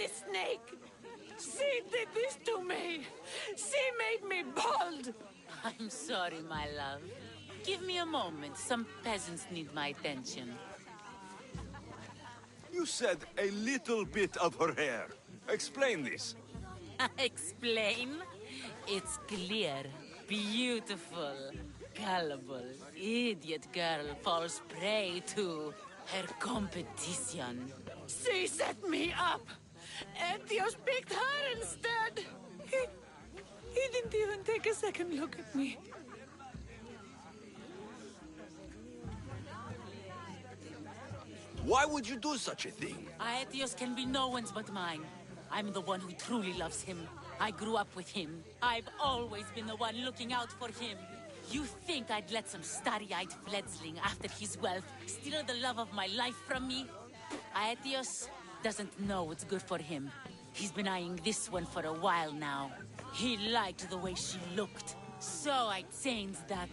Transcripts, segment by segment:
snake! She did this to me! She made me bald! I'm sorry, my love. Give me a moment. Some peasants need my attention. You said a little bit of her hair. Explain this. Explain? It's clear, beautiful, gullible, idiot girl falls prey to her competition. She set me up! Etios picked her instead! He didn't even take a second look at me. Why would you do such a thing? Aetios can be no one's but mine. I'm the one who truly loves him. I grew up with him. I've always been the one looking out for him. You think I'd let some starry-eyed fledgling after his wealth steal the love of my life from me? Aetios doesn't know what's good for him. He's been eyeing this one for a while now. He liked the way she looked. So I changed that.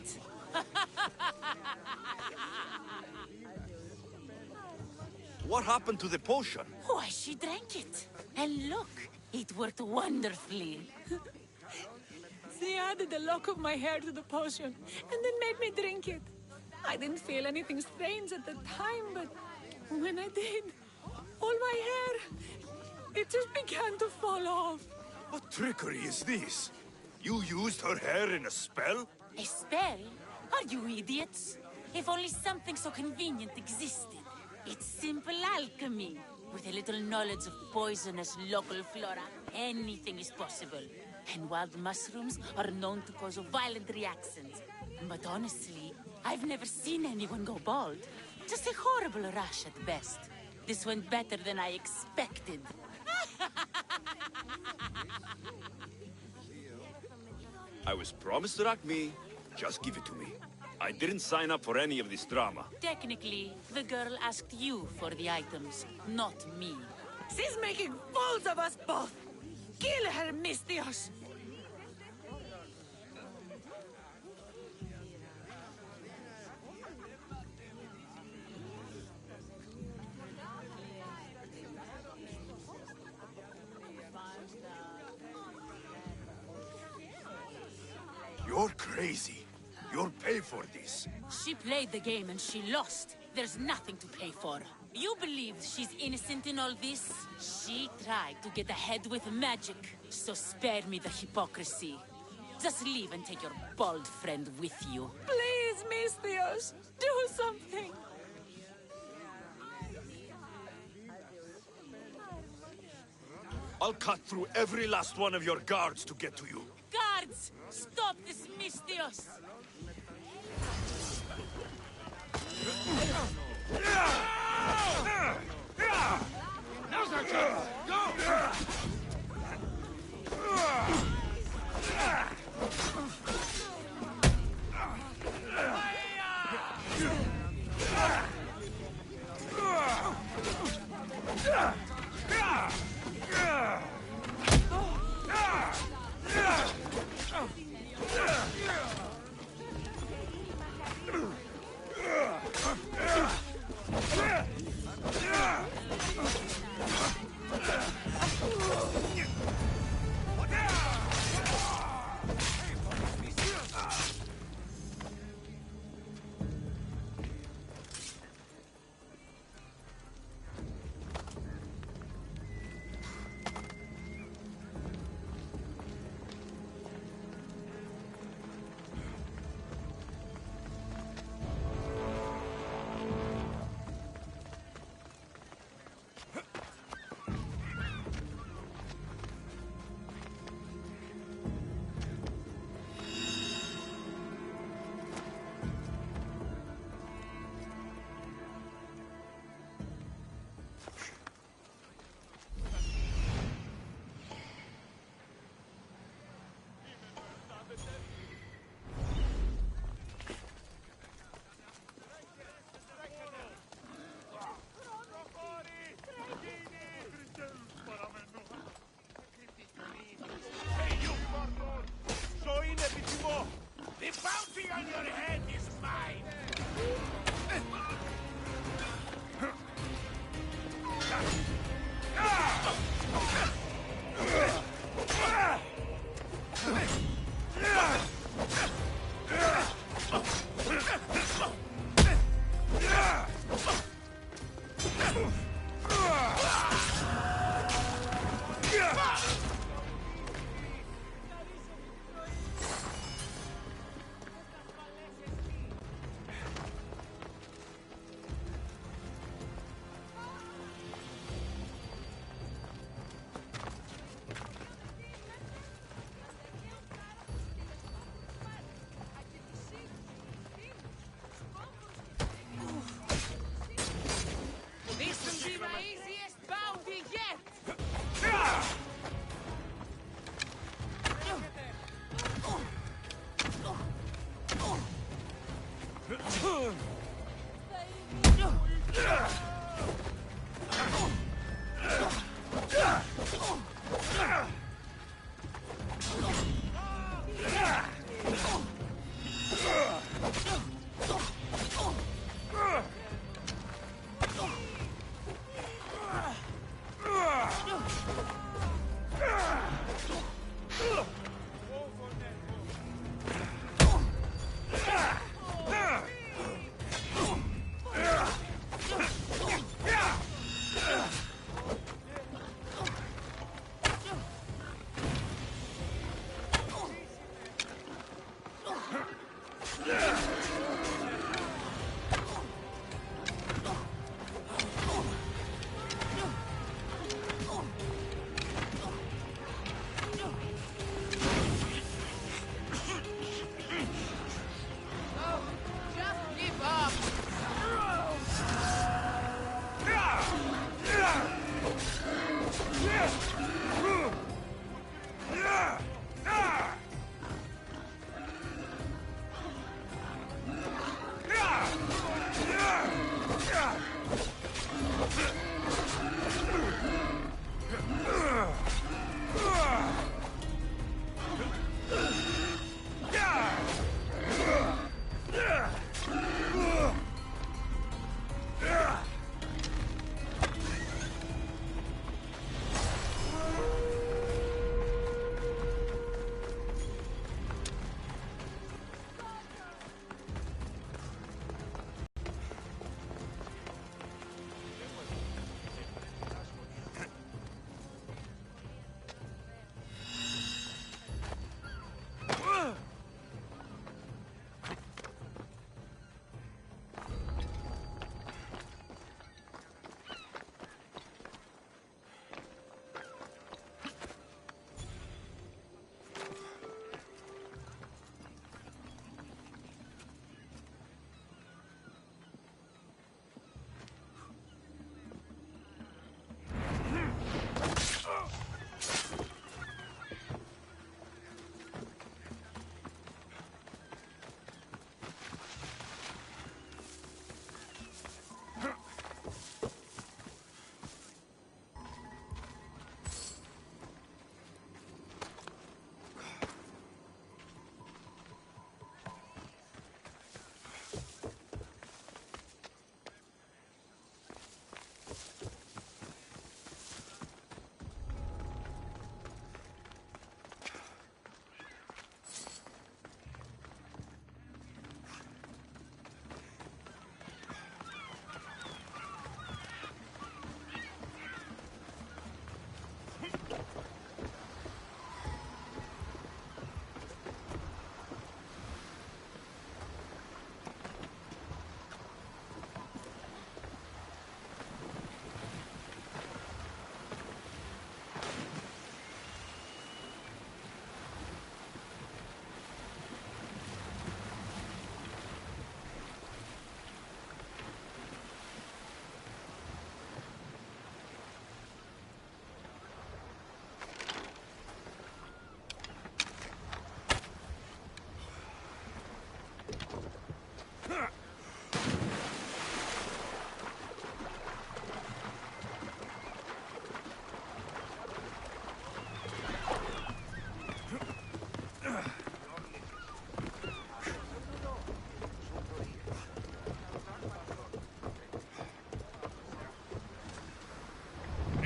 What happened to the potion? Why, she drank it. And look, it worked wonderfully. She added a lock of my hair to the potion, and then made me drink it. I didn't feel anything strange at the time, but when I did, all my hair, it just began to fall off. What trickery is this? You used her hair in a spell? A spell? Are you idiots? If only something so convenient existed. It's simple alchemy. With a little knowledge of poisonous local flora, anything is possible. And wild mushrooms are known to cause violent reactions. But honestly, I've never seen anyone go bald. Just a horrible rash at best. This went better than I expected. I was promised Rakmi. Just give it to me. I didn't sign up for any of this drama. Technically, the girl asked you for the items, not me. She's making fools of us both! Kill her, Mistios! You're crazy. You'll pay for this. She played the game and she lost. There's nothing to pay for. You believe she's innocent in all this? She tried to get ahead with magic, so spare me the hypocrisy. Just leave and take your bald friend with you. Please, Mistios, do something! I'll cut through every last one of your guards to get to you. Guards! Stop this, Mistios! Now's our chance! Go!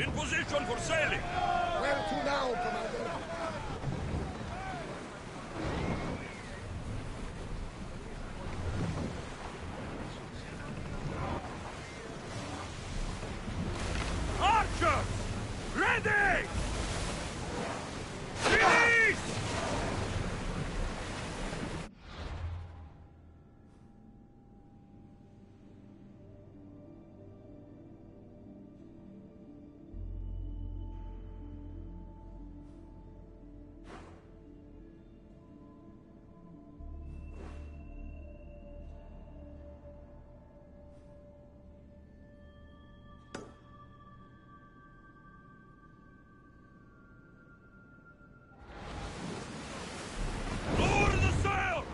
In position for sailing! Where to now, Commander? Archers! Ready! Release! Lower the sail!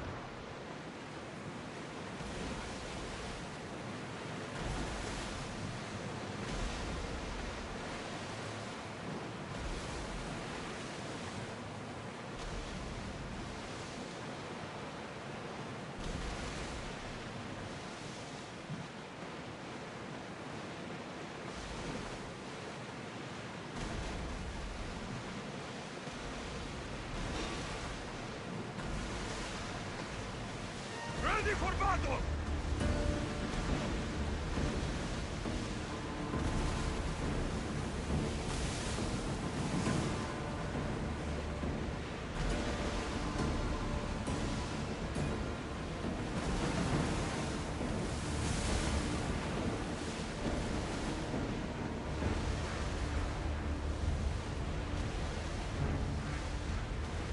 Ready for battle!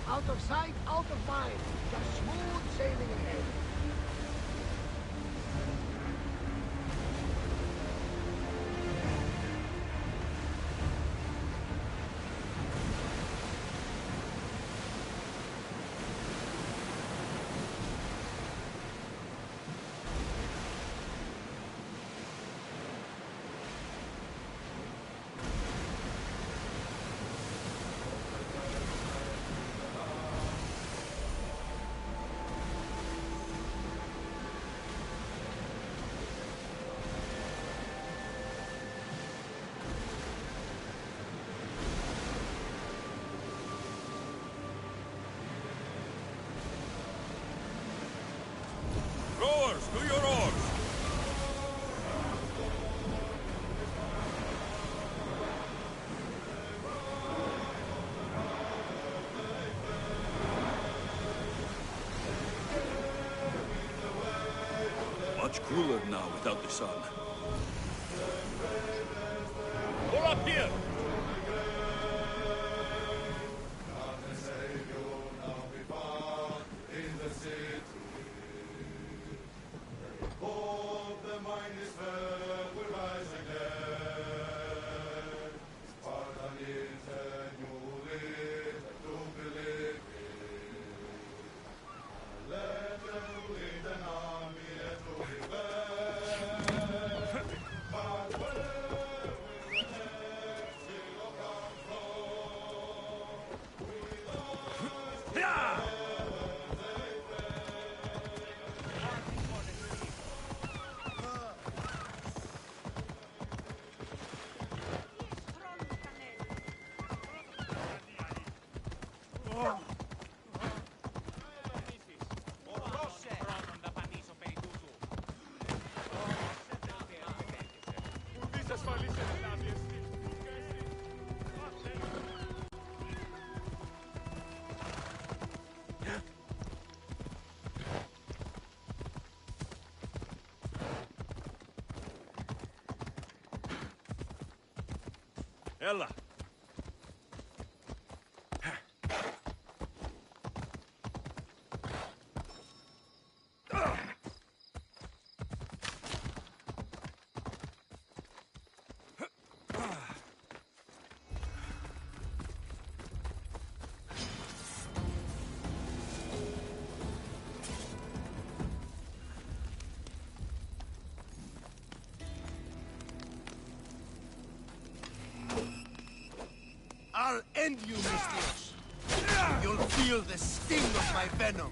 Out of sight, out of mind. Just smooth sailing ahead. Rowers, to your oars! Much cooler now without the sun. Pull up here! Ella! I'll end you, Mistios. You'll feel the sting of my venom.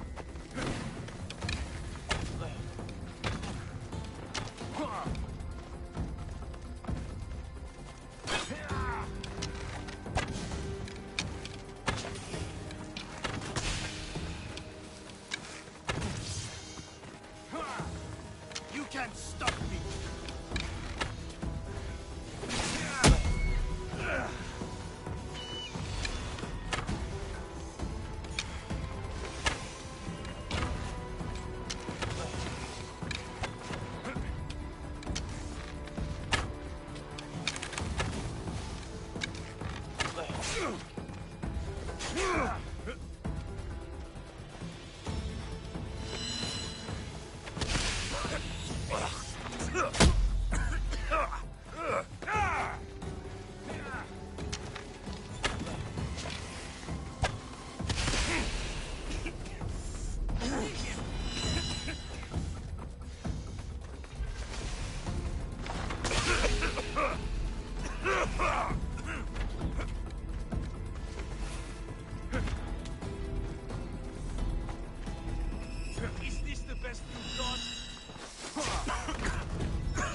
Is this the best you've got?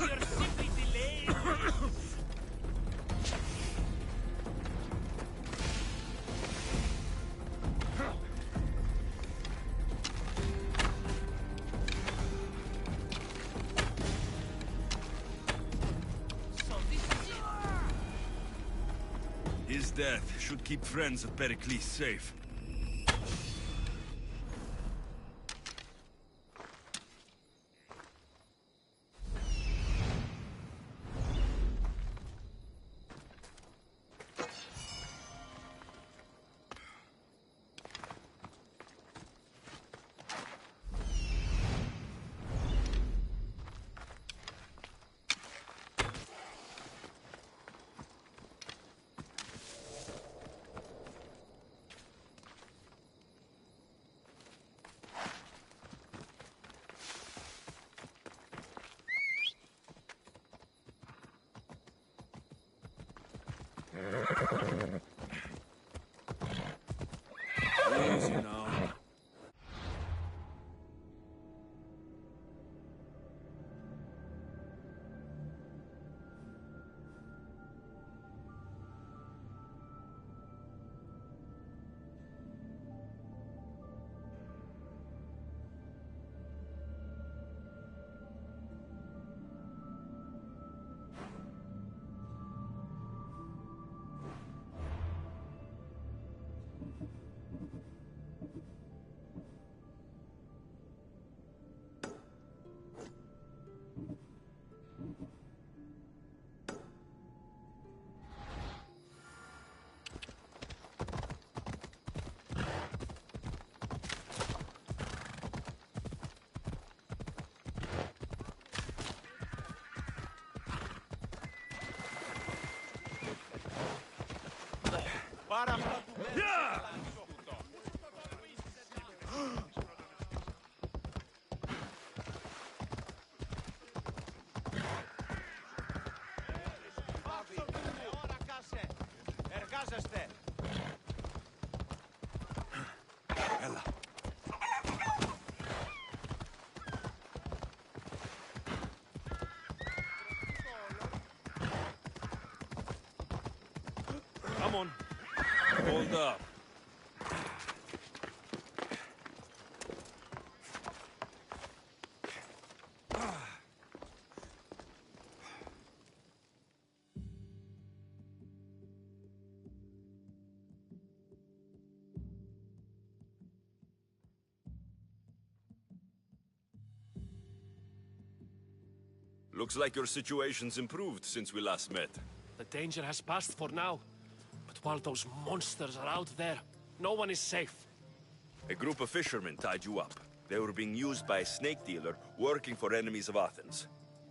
You're simply delaying me. So this is it. His death should keep friends of Pericles safe. Easy now. Yeah! Ella. Come on. Hold up. Looks like your situation's improved since we last met. The danger has passed for now. But while those monsters are out there, no one is safe. A group of fishermen tied you up. They were being used by a snake dealer working for enemies of Athens.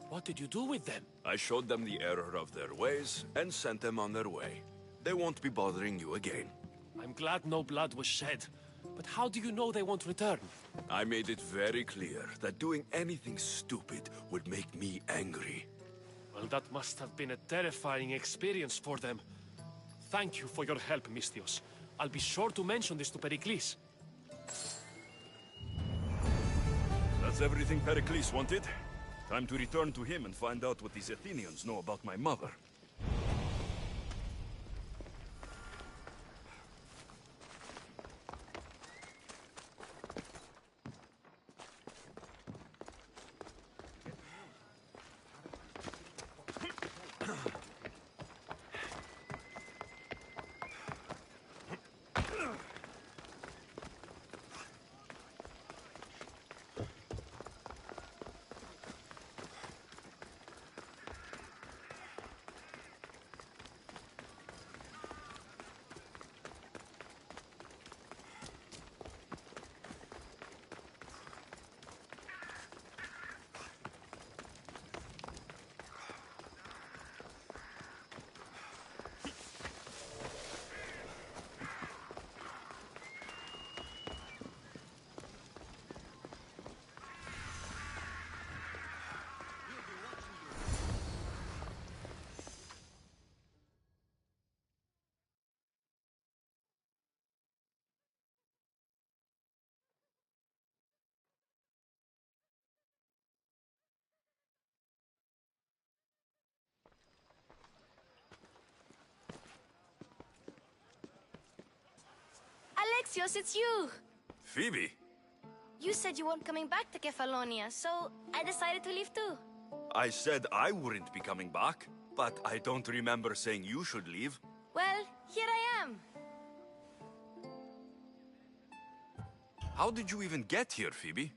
What did you do with them? I showed them the error of their ways and sent them on their way. They won't be bothering you again. I'm glad no blood was shed. But how do you know they won't return? I made it very clear that doing anything stupid would make me angry. Well, that must have been a terrifying experience for them. Thank you for your help, Misthios. I'll be sure to mention this to Pericles. That's everything Pericles wanted. Time to return to him and find out what these Athenians know about my mother. Alexios, it's you! Phoebe? You said you weren't coming back to Kefalonia, so I decided to leave too. I said I wouldn't be coming back, but I don't remember saying you should leave. Well, here I am. How did you even get here, Phoebe?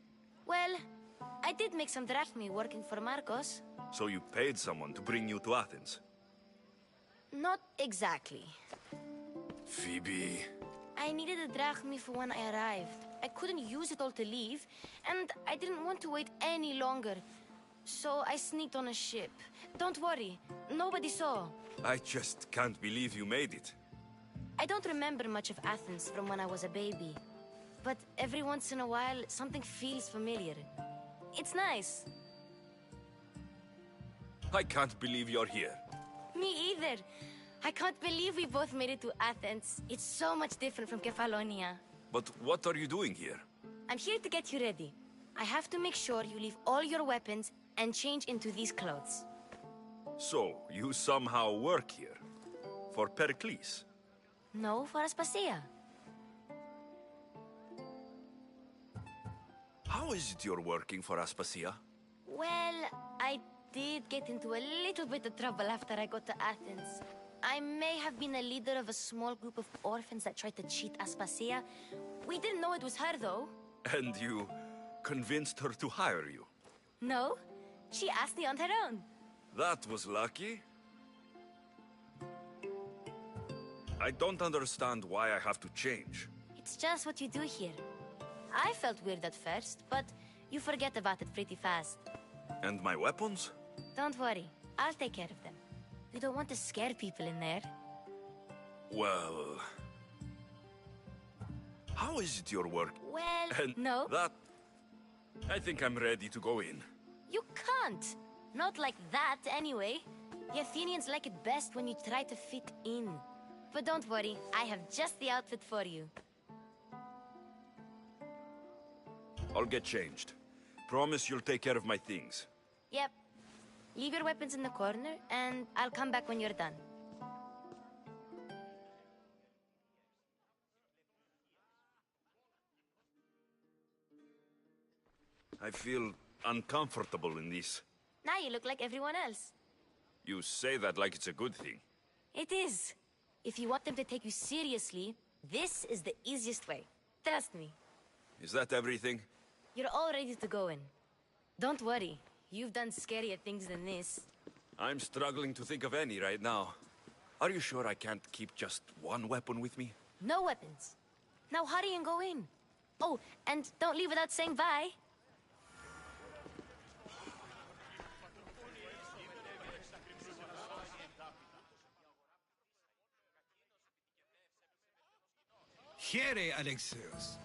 Well, I did make some drachmi working for Marcos. So you paid someone to bring you to Athens? Not exactly. Phoebe... I needed a drachmi for when I arrived. I couldn't use it all to leave, and I didn't want to wait any longer. So I sneaked on a ship. Don't worry, nobody saw. I just can't believe you made it. I don't remember much of Athens from when I was a baby. But every once in a while, something feels familiar. It's nice. I can't believe you're here. Me either. I can't believe we both made it to Athens. It's so much different from Kefalonia. But what are you doing here? I'm here to get you ready. I have to make sure you leave all your weapons and change into these clothes. So, you somehow work here? For Pericles? No, for Aspasia. How is it you're working for Aspasia? Well, I did get into a little bit of trouble after I got to Athens. I may have been a leader of a small group of orphans that tried to cheat Aspasia. We didn't know it was her, though. And you convinced her to hire you? No, she asked me on her own. That was lucky. I don't understand why I have to change. It's just what you do here. I felt weird at first, but you forget about it pretty fast. And my weapons? Don't worry, I'll take care of them. You don't want to scare people in there. Well... How is it your work? Well, And no. that... I think I'm ready to go in. You can't. Not like that, anyway. The Athenians like it best when you try to fit in. But don't worry, I have just the outfit for you. I'll get changed. Promise you'll take care of my things. Yep. Leave your weapons in the corner, and I'll come back when you're done. I feel uncomfortable in this. Now you look like everyone else. You say that like it's a good thing. It is. If you want them to take you seriously, this is the easiest way. Trust me. Is that everything? You're all ready to go in. Don't worry. You've done scarier things than this. I'm struggling to think of any right now. Are you sure I can't keep just one weapon with me? No weapons. Now hurry and go in. Oh, and don't leave without saying bye. Here, Alexios.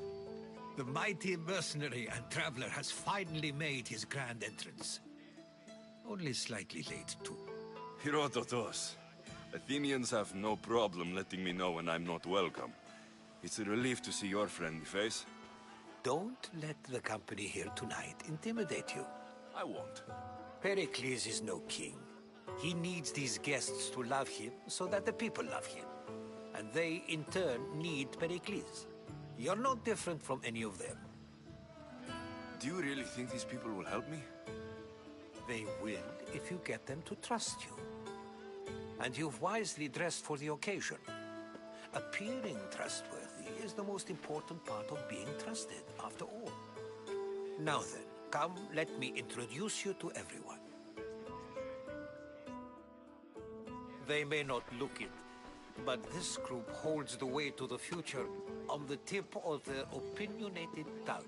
The mighty mercenary and traveler has finally made his grand entrance. Only slightly late, too. Herodotos. Athenians have no problem letting me know when I'm not welcome. It's a relief to see your friendly face. Don't let the company here tonight intimidate you. I won't. Pericles is no king. He needs these guests to love him so that the people love him. And they, in turn, need Pericles. You're no different from any of them. Do you really think these people will help me? They will if you get them to trust you. And you've wisely dressed for the occasion. Appearing trustworthy is the most important part of being trusted, after all. Now then, come, let me introduce you to everyone. They may not look it, but this group holds the way to the future on the tip of their opinionated tongues.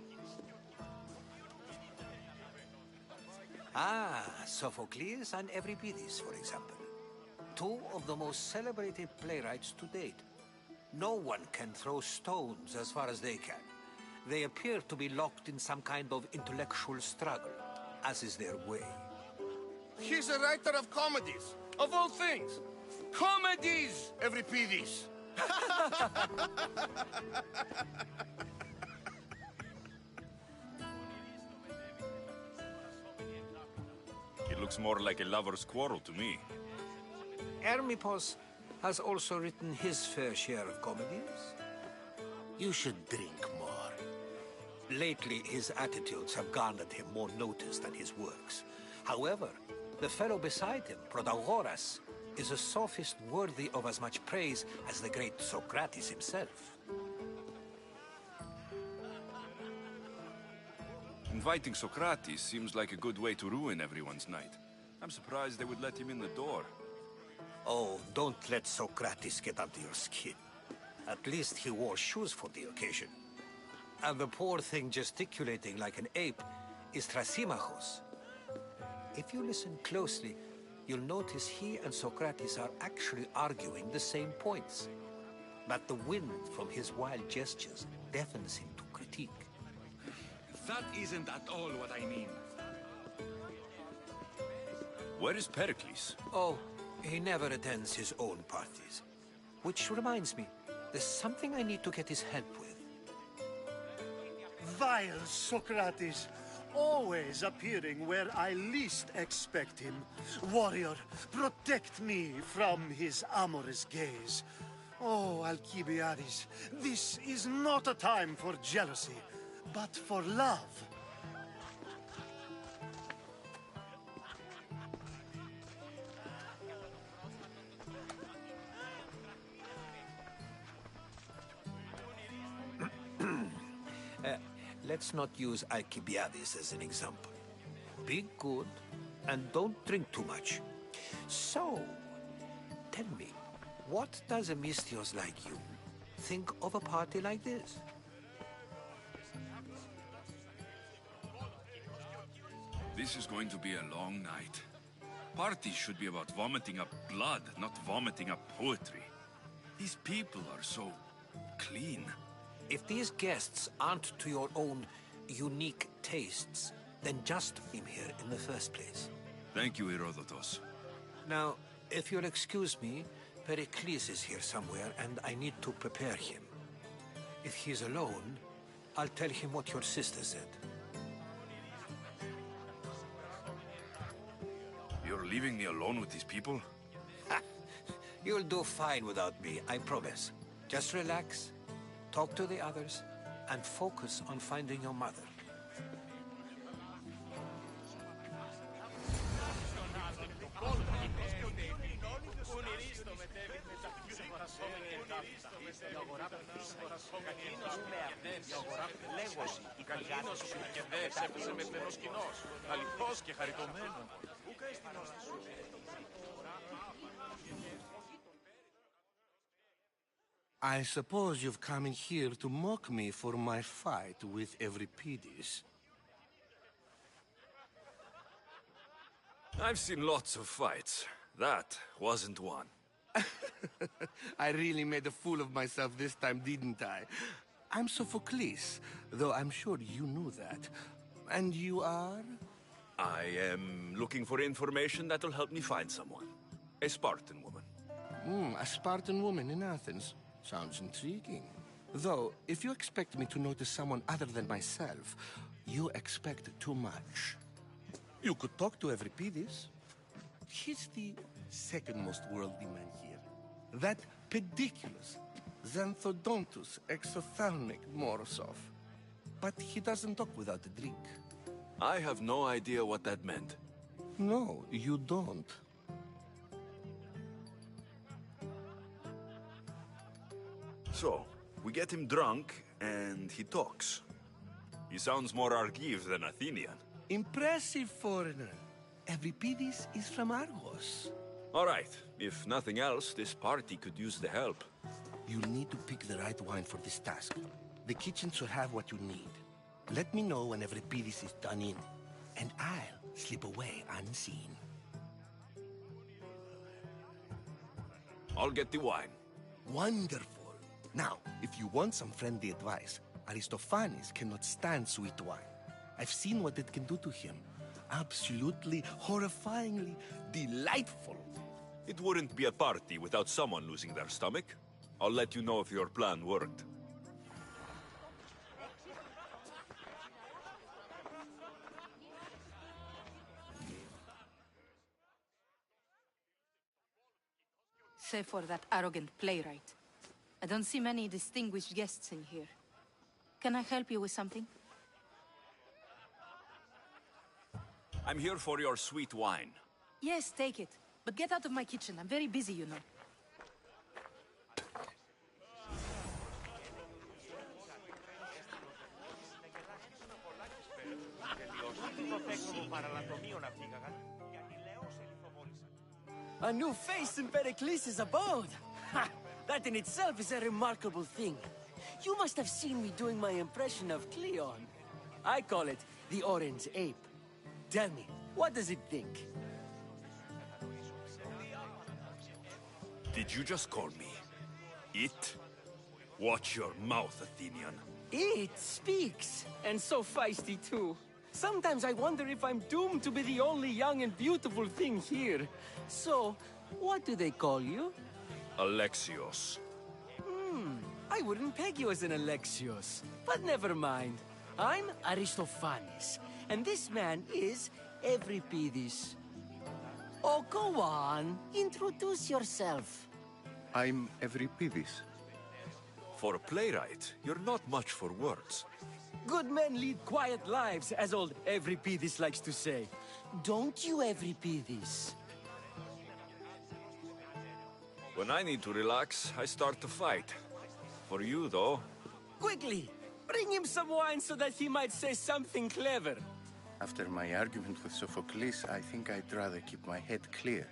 Ah, Sophocles and Euripides, for example. Two of the most celebrated playwrights to date. No one can throw stones as far as they can. They appear to be locked in some kind of intellectual struggle, as is their way. He's a writer of comedies, of all things. Comedies, Euripides. It looks more like a lover's quarrel to me. Hermippos has also written his fair share of comedies. You should drink more. Lately, his attitudes have garnered him more notice than his works. However, the fellow beside him, Protagoras, is a sophist worthy of as much praise as the great Socrates himself. Inviting Socrates seems like a good way to ruin everyone's night. I'm surprised they would let him in the door. Oh, don't let Socrates get under your skin. At least he wore shoes for the occasion. And the poor thing gesticulating like an ape is Thrasymachos. If you listen closely, you'll notice he and Socrates are actually arguing the same points. But the wind from his wild gestures deafens him to critique. That isn't at all what I mean. Where is Pericles? Oh, he never attends his own parties. Which reminds me, there's something I need to get his help with. Vile Socrates, always appearing where I least expect him. Warrior, protect me from his amorous gaze. Oh, Alcibiades, this is not a time for jealousy, but for love. Let's not use Alcibiades as an example. Be good, and don't drink too much. So, tell me, what does a Misthios like you think of a party like this? This is going to be a long night. Parties should be about vomiting up blood, not vomiting up poetry. These people are so clean. If these guests aren't to your own unique tastes, then just leave him here in the first place. Thank you, Herodotus. Now, if you'll excuse me, Pericles is here somewhere, and I need to prepare him. If he's alone, I'll tell him what your sister said. You're leaving me alone with these people? You'll do fine without me, I promise. Just relax, talk to the others, and focus on finding your mother. I suppose you've come in here to mock me for my fight with Euripides. I've seen lots of fights. That wasn't one. I really made a fool of myself this time, didn't I? I'm Sophocles, though I'm sure you knew that. And you are? I am looking for information that'll help me find someone. A Spartan woman. A Spartan woman in Athens. Sounds intriguing. Though, if you expect me to notice someone other than myself, you expect too much. You could talk to Euripides. He's the second most worldly man here. That pediculous, xanthodontus exophthalmic Morosov. But he doesn't talk without a drink. I have no idea what that meant. No, you don't. So, we get him drunk, and he talks. He sounds more Argive than Athenian. Impressive, foreigner. Euripides is from Argos. All right. If nothing else, this party could use the help. You'll need to pick the right wine for this task. The kitchen should have what you need. Let me know when Euripides is done in, and I'll slip away unseen. I'll get the wine. Wonderful. Now, if you want some friendly advice, Aristophanes cannot stand sweet wine. I've seen what it can do to him. Absolutely, horrifyingly delightful. It wouldn't be a party without someone losing their stomach. I'll let you know if your plan worked. Save for that arrogant playwright. I don't see many distinguished guests in here. Can I help you with something? I'm here for your sweet wine. Yes, take it. But get out of my kitchen. I'm very busy, you know. A new face in Pericles' abode! Ha! That in itself is a remarkable thing. You must have seen me doing my impression of Cleon. I call it the Orange Ape. Tell me, what does it think? Did you just call me it? Watch your mouth, Athenian. It speaks, and so feisty too. Sometimes I wonder if I'm doomed to be the only young and beautiful thing here. So, what do they call you? Alexios. I wouldn't peg you as an Alexios, but never mind. I'm Aristophanes, and this man is Euripides. Oh, go on. Introduce yourself. I'm Euripides. For a playwright, you're not much for words. Good men lead quiet lives, as old Euripides likes to say. Don't you, Euripides? When I need to relax, I start to fight. For you, though... Quickly! Bring him some wine so that he might say something clever. After my argument with Sophocles, I think I'd rather keep my head clear.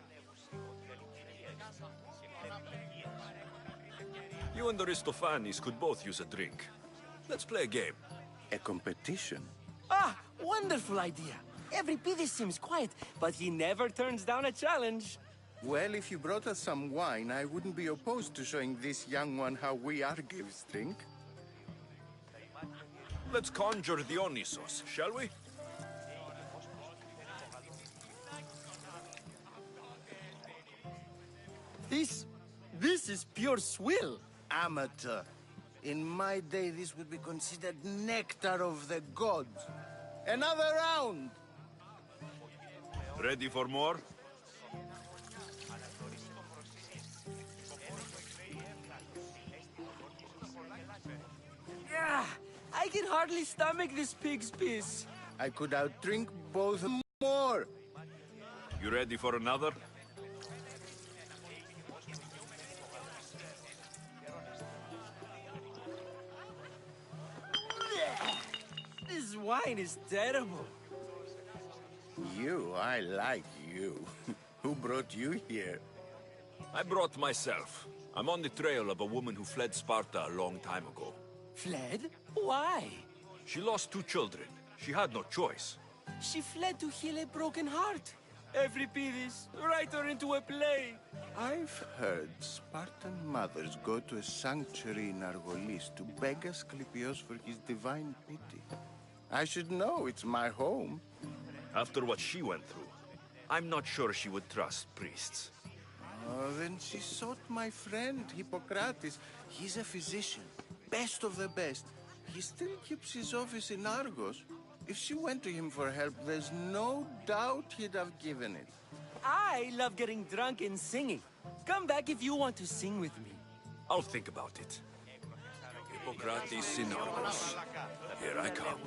You and Aristophanes could both use a drink. Let's play a game. A competition? Ah, wonderful idea. Euripides seems quiet, but he never turns down a challenge. Well, if you brought us some wine, I wouldn't be opposed to showing this young one how we Argives drink. Let's conjure Dionysos, shall we? This is pure swill. Amateur. In my day, this would be considered nectar of the gods. Another round! Ready for more? I can hardly stomach this pig's piss. I could outdrink both more. You ready for another? This wine is terrible. I like you. Who brought you here? I brought myself. I'm on the trail of a woman who fled Sparta a long time ago. Fled? Why? She lost 2 children. She had no choice. She fled to heal a broken heart. Euripides, write her into a play. I've heard Spartan mothers go to a sanctuary in Argolis to beg Asclepios for his divine pity. I should know, it's my home. After what she went through, I'm not sure she would trust priests. Oh, then she sought my friend, Hippocrates. He's a physician, best of the best. He still keeps his office in Argos. If she went to him for help, there's no doubt he'd have given it. I love getting drunk and singing. Come back if you want to sing with me. I'll think about it. Hippocrates in Argos. Here I come.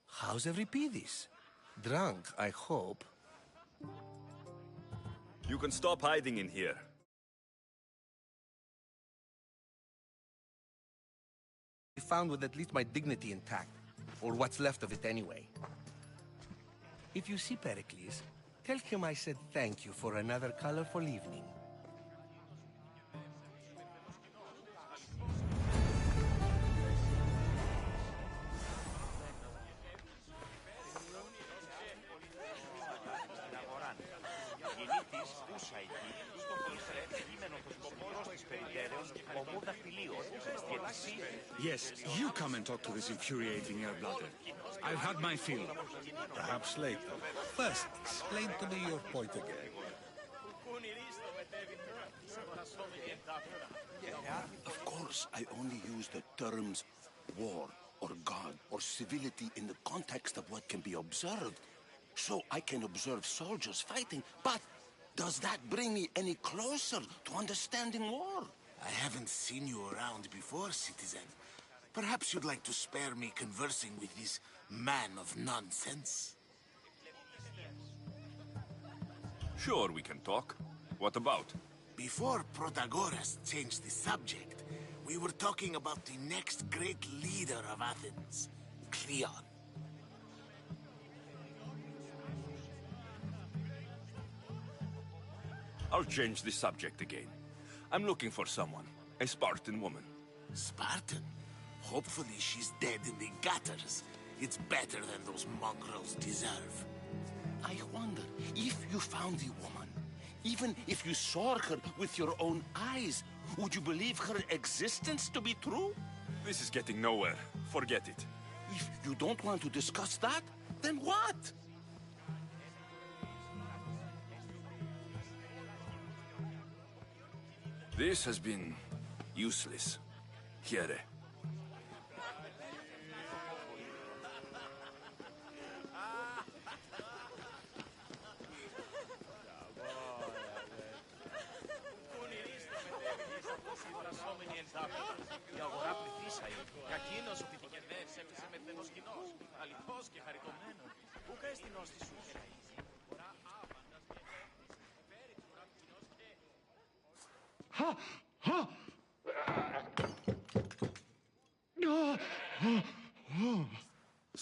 How's Euripides? Drunk, I hope. You can stop hiding in here. Found with at least my dignity intact, or what's left of it anyway. If you see Pericles, tell him I said thank you for another colorful evening. Yes, you come and talk to this infuriating air-blooded. I've had my fill. Perhaps later. First, explain to me your point again. Of course, I only use the terms war or God or civility in the context of what can be observed. So I can observe soldiers fighting, but does that bring me any closer to understanding war? I haven't seen you around before, citizen. Perhaps you'd like to spare me conversing with this man of nonsense? Sure, we can talk. What about? Before Protagoras changed the subject, we were talking about the next great leader of Athens, Cleon. I'll change the subject again. I'm looking for someone. A Spartan woman. Spartan? Hopefully she's dead in the gutters. It's better than those mongrels deserve. I wonder, if you found the woman, even if you saw her with your own eyes, would you believe her existence to be true? This is getting nowhere. Forget it. If you don't want to discuss that, then what? This has been useless. Here. Η αγορά πληθύσαει. Κακίνος ότι την κερδές έπεσε με τένος κοινός. Αληθώς και χαριτωμένος. Πού καείς την όστη σου.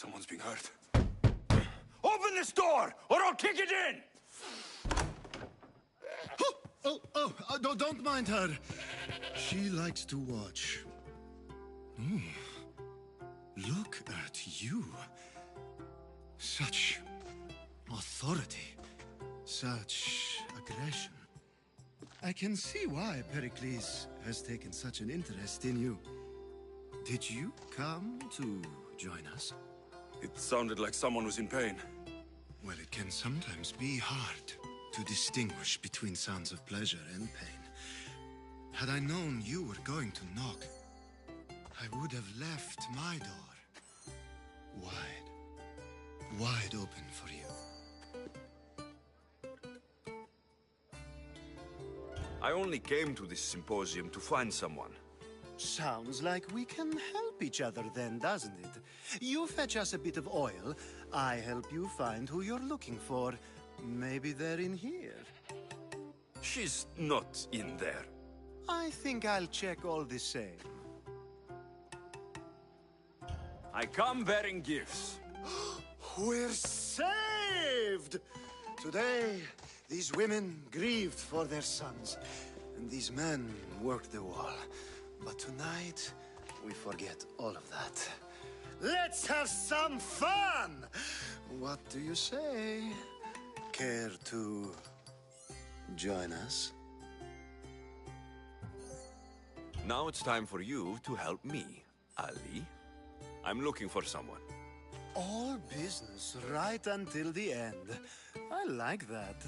Someone's being hurt. Open this door, or I'll kick it in! Don't mind her. She likes to watch. Oh, look at you. Such authority. Such aggression. I can see why Pericles has taken such an interest in you. Did you come to join us? It sounded like someone was in pain. Well, it can sometimes be hard to distinguish between sounds of pleasure and pain. Had I known you were going to knock, I would have left my door wide open for you. I only came to this symposium to find someone. Sounds like we can help each other then, doesn't it? You fetch us a bit of oil, I help you find who you're looking for. Maybe they're in here. She's not in there. I think I'll check all the same. I come bearing gifts. We're saved! Today, these women grieved for their sons, and these men worked the wall. But tonight, we forget all of that. Let's have some fun! What do you say? Care to join us? Now it's time for you to help me, Ali. I'm looking for someone. All business right until the end. I like that.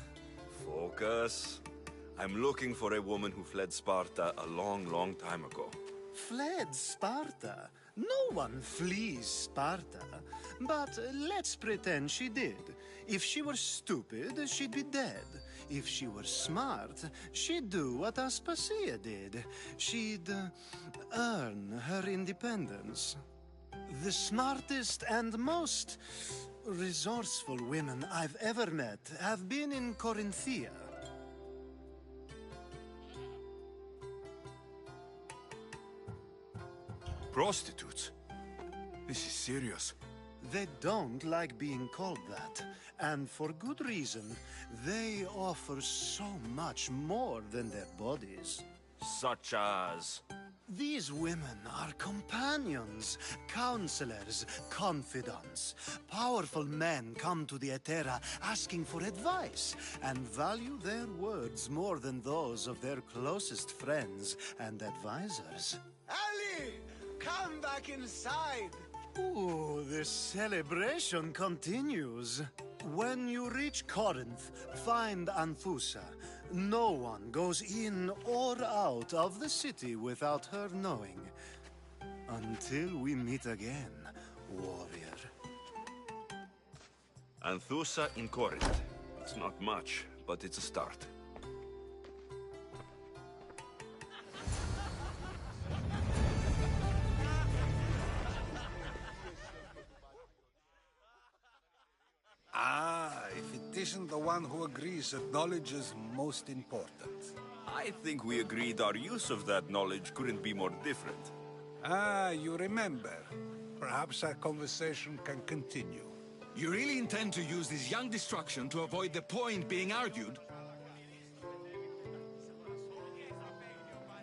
Focus. I'm looking for a woman who fled Sparta a long, long time ago. Fled Sparta? No one flees Sparta. But let's pretend she did. If she were stupid, she'd be dead. If she were smart, she'd do what Aspasia did. She'd earn her independence. The smartest and most resourceful women I've ever met have been in Corinthia. Prostitutes? This is serious. They don't like being called that, and for good reason. They offer so much more than their bodies. Such as? These women are companions, counselors, confidants. Powerful men come to the Etera asking for advice and value their words more than those of their closest friends and advisors. Ali! Come back inside! Ooh, the celebration continues. When you reach Corinth, find Anfusa. No one goes in or out of the city without her knowing. Until we meet again, warrior. Anthusa in Corinth. It's not much, but it's a start. Ah, if it isn't the one who agrees that knowledge is most important. I think we agreed our use of that knowledge couldn't be more different. Ah, you remember. Perhaps our conversation can continue. You really intend to use this young destruction to avoid the point being argued?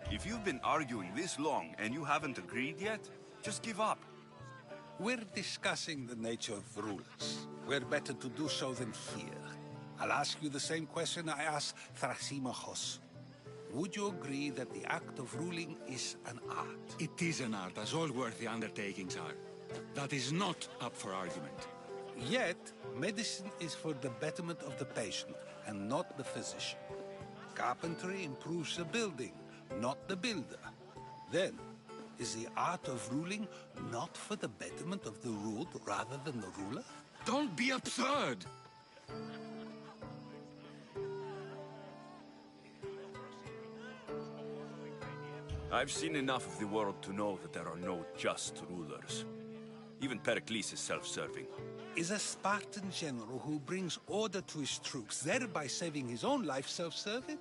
If you've been arguing this long and you haven't agreed yet, just give up. We're discussing the nature of rulers. We're better to do so than here. I'll ask you the same question I asked Thrasimachos. Would you agree that the act of ruling is an art? It is an art, as all worthy undertakings are. That is not up for argument. Yet, medicine is for the betterment of the patient, and not the physician. Carpentry improves the building, not the builder. Then, is the art of ruling not for the betterment of the ruled rather than the ruler? Don't be absurd! I've seen enough of the world to know that there are no just rulers. Even Pericles is self-serving. Is a Spartan general who brings order to his troops, thereby saving his own life, self-serving?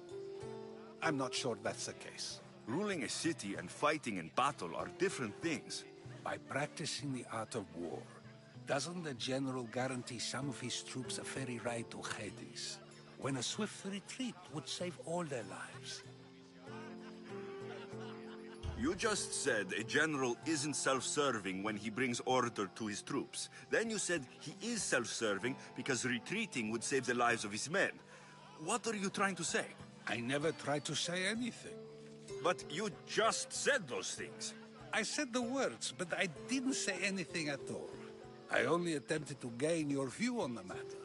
I'm not sure that's the case. Ruling a city and fighting in battle are different things. By practicing the art of war, doesn't the general guarantee some of his troops a ferry ride to Hades, when a swift retreat would save all their lives? You just said a general isn't self-serving when he brings order to his troops. Then you said he is self-serving because retreating would save the lives of his men. What are you trying to say? I never tried to say anything. But you just said those things. I said the words, but I didn't say anything at all. I only attempted to gain your view on the matter.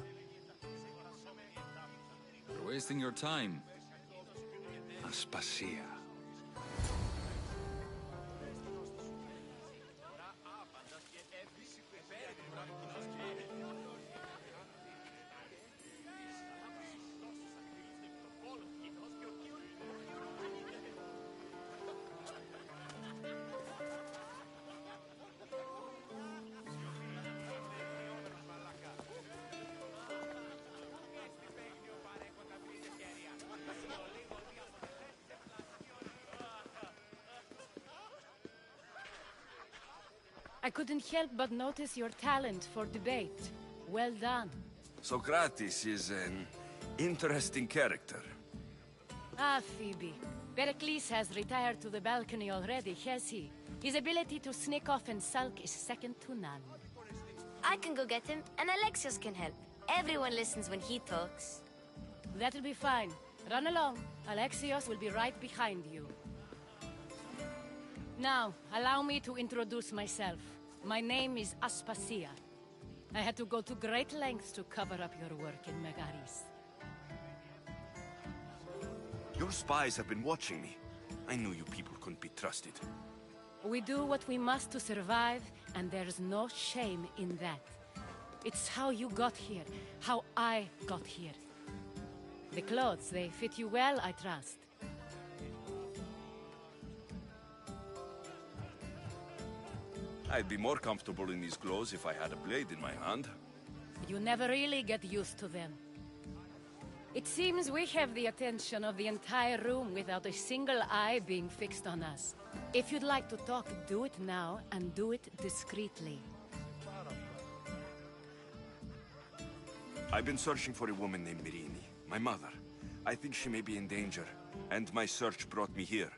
You're wasting your time. Aspasia. I couldn't help but notice your talent for debate. Well done. Socrates is an interesting character. Ah, Phoebe. Pericles has retired to the balcony already, has he? His ability to sneak off and sulk is second to none. I can go get him, and Alexios can help. Everyone listens when he talks. That'll be fine. Run along. Alexios will be right behind you. Now, allow me to introduce myself. My name is Aspasia. I had to go to great lengths to cover up your work in Megaris. Your spies have been watching me. I knew you people couldn't be trusted. We do what we must to survive, and there's no shame in that. It's how you got here, how I got here. The clothes, they fit you well, I trust. I'd be more comfortable in these clothes if I had a blade in my hand. You never really get used to them. It seems we have the attention of the entire room without a single eye being fixed on us. If you'd like to talk, do it now, and do it discreetly. I've been searching for a woman named Mirini, my mother. I think she may be in danger, and my search brought me here.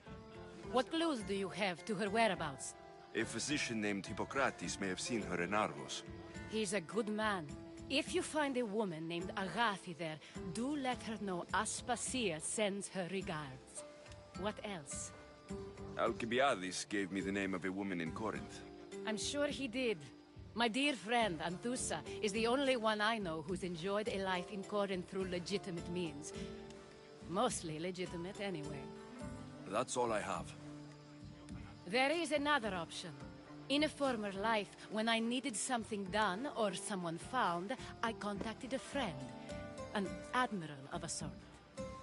What clues do you have to her whereabouts? A physician named Hippocrates may have seen her in Argos. He's a good man. If you find a woman named Agathi there, do let her know Aspasia sends her regards. What else? Alcibiades gave me the name of a woman in Corinth. I'm sure he did. My dear friend, Anthusa, is the only one I know who's enjoyed a life in Corinth through legitimate means. Mostly legitimate, anyway. That's all I have. There is another option. In a former life, when I needed something done or someone found, I contacted a friend. An admiral of a sort.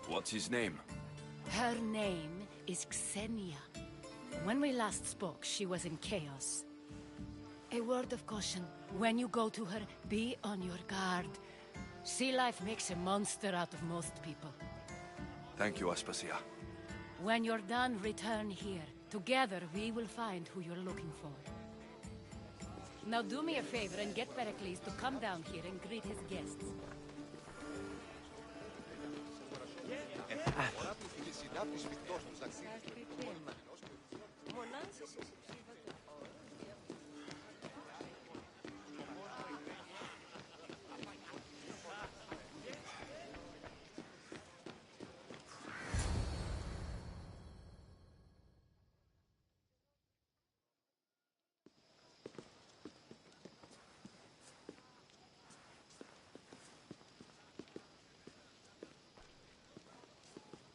What's his name? Her name is Xenia. When we last spoke, she was in chaos. A word of caution. When you go to her, be on your guard. Sea life makes a monster out of most people. Thank you, Aspasia. When you're done, return here. Together, we will find who you're looking for. Now do me a favor and get Pericles to come down here and greet his guests.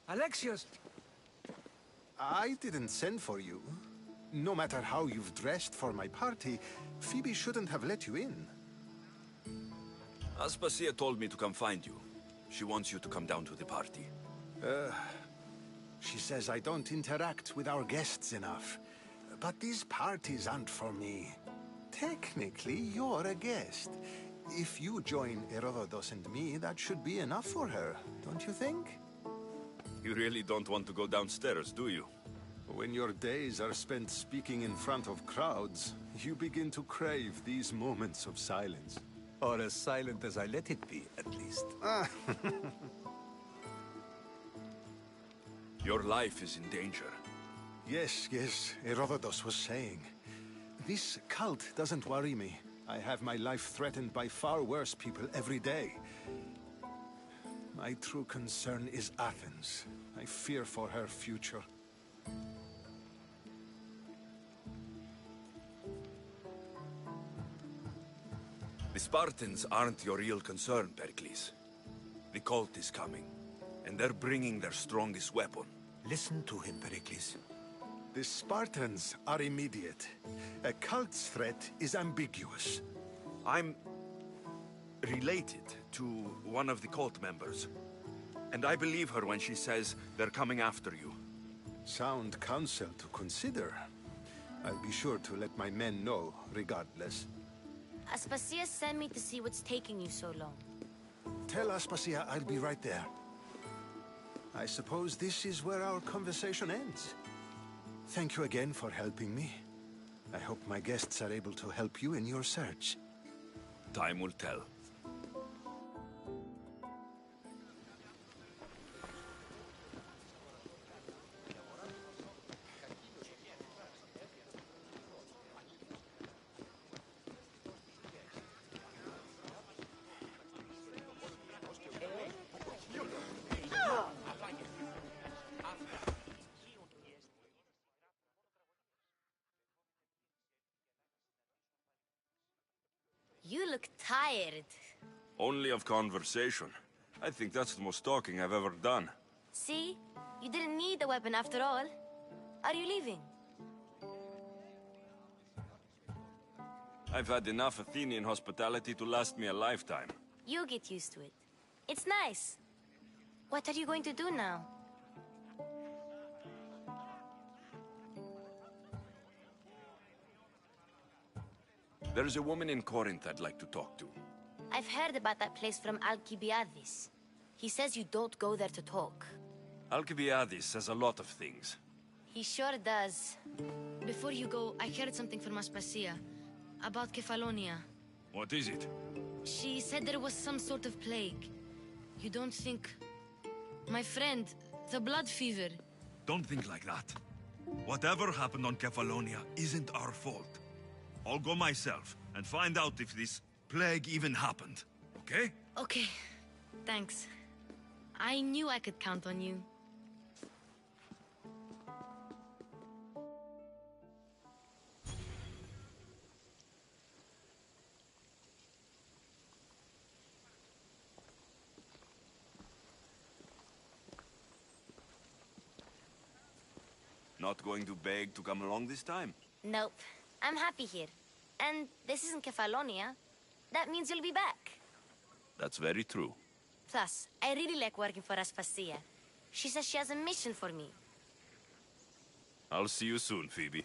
Alexios! I didn't send for you. No matter how you've dressed for my party, Phoebe shouldn't have let you in. Aspasia told me to come find you. She wants you to come down to the party. She says I don't interact with our guests enough. But these parties aren't for me. Technically, you're a guest. If you join Herodotus and me, that should be enough for her, don't you think? You really don't want to go downstairs, do you? When your days are spent speaking in front of crowds, you begin to crave these moments of silence. Or as silent as I let it be, at least. Your life is in danger. Yes, Herodotus was saying. This cult doesn't worry me. I have my life threatened by far worse people every day. My true concern is Athens. I fear for her future. The Spartans aren't your real concern, Pericles. The cult is coming, and they're bringing their strongest weapon. Listen to him, Pericles. The Spartans are immediate. A cult's threat is ambiguous. I'm related to one of the cult members. And I believe her when she says they're coming after you. Sound counsel to consider. I'll be sure to let my men know, regardless. Aspasia sent me to see what's taking you so long. Tell Aspasia I'll be right there. I suppose this is where our conversation ends. Thank you again for helping me. I hope my guests are able to help you in your search. Time will tell. You look tired. Only of conversation. I think that's the most talking I've ever done. See? You didn't need the weapon after all. Are you leaving? I've had enough Athenian hospitality to last me a lifetime. You get used to it. It's nice. What are you going to do now? There's a woman in Corinth I'd like to talk to. I've heard about that place from Alcibiades. He says you don't go there to talk. Alcibiades says a lot of things. He sure does. Before you go, I heard something from Aspasia. About Kefalonia. What is it? She said there was some sort of plague. You don't think... My friend, the blood fever. Don't think like that. Whatever happened on Kefalonia isn't our fault. I'll go myself and find out if this plague even happened, okay? Okay, thanks. I knew I could count on you. Not going to beg to come along this time? Nope. I'm happy here. And this isn't Kefalonia. That means you'll be back. That's very true. Plus, I really like working for Aspasia. She says she has a mission for me. I'll see you soon, Phoebe.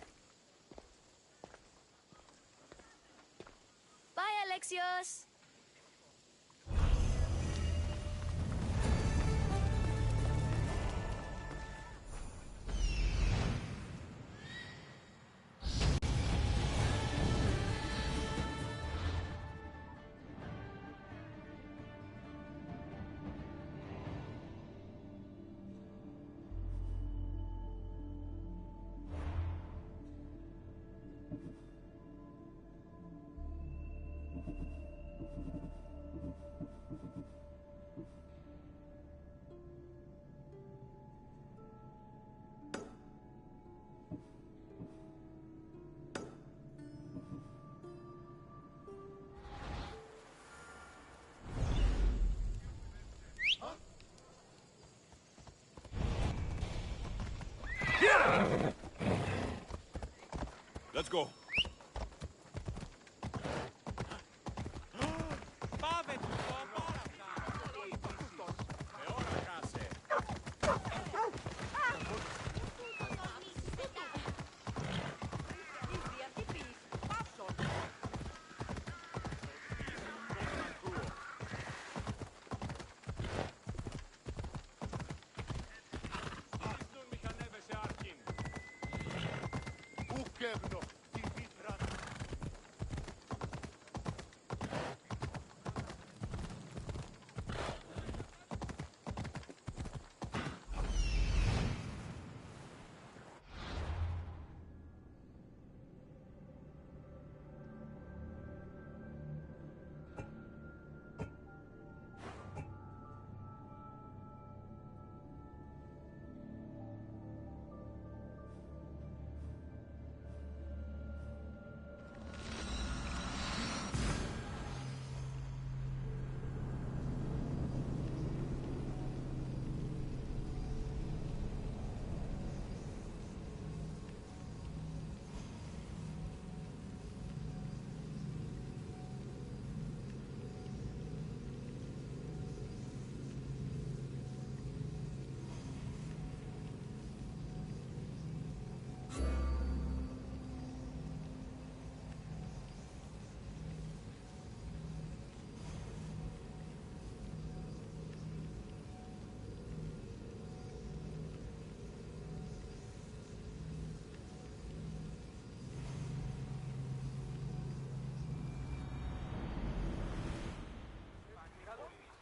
Bye, Alexios! Let's go.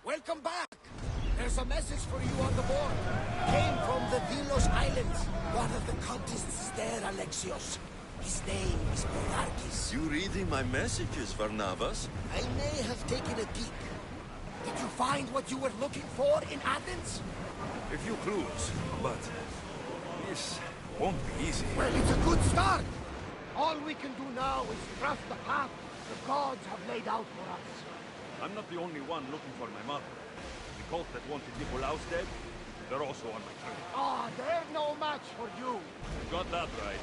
Welcome back! There's a message for you on the board. Came from the Delos Islands. One of the cultists is there, Alexios. His name is Monarchis. You reading my messages, Varnavas? I may have taken a peek. Did you find what you were looking for in Athens? A few clues, but this won't be easy. Well, it's a good start. All we can do now is trust the path the gods have laid out for us. I'm not the only one looking for my mother. The cult that wanted Nicolaus dead, they're also on my trail. Ah, they're no match for you. You got that right.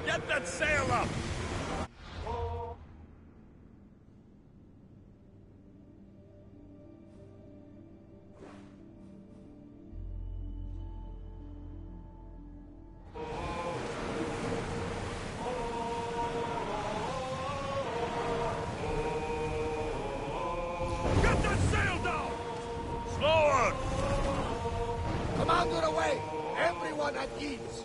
Get that sail up! Wander away! Everyone at ease!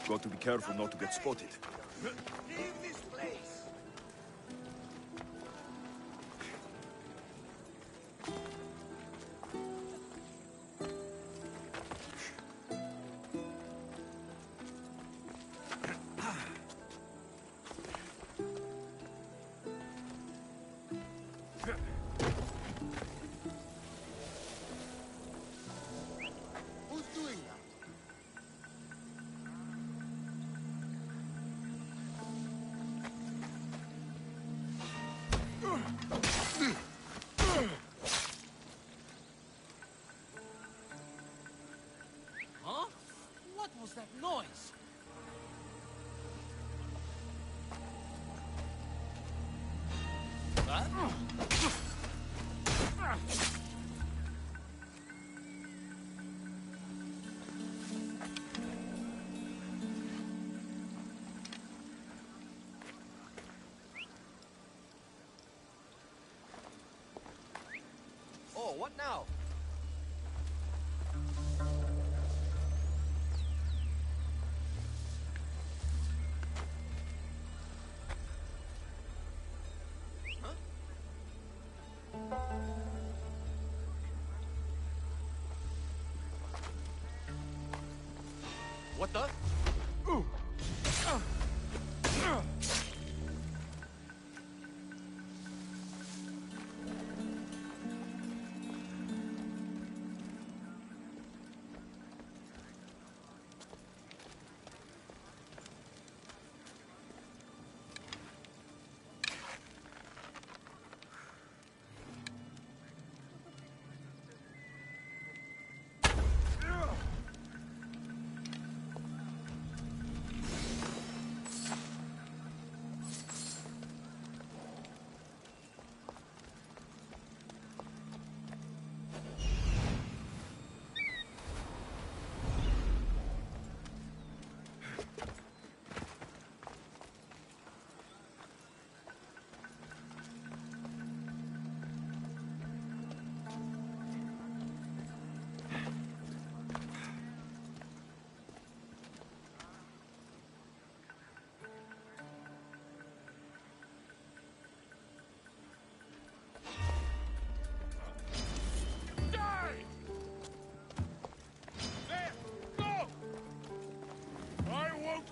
Got to be careful not to get spotted. Leave this place! Who's doing that? Huh? What was that noise? Oh, what now? What the?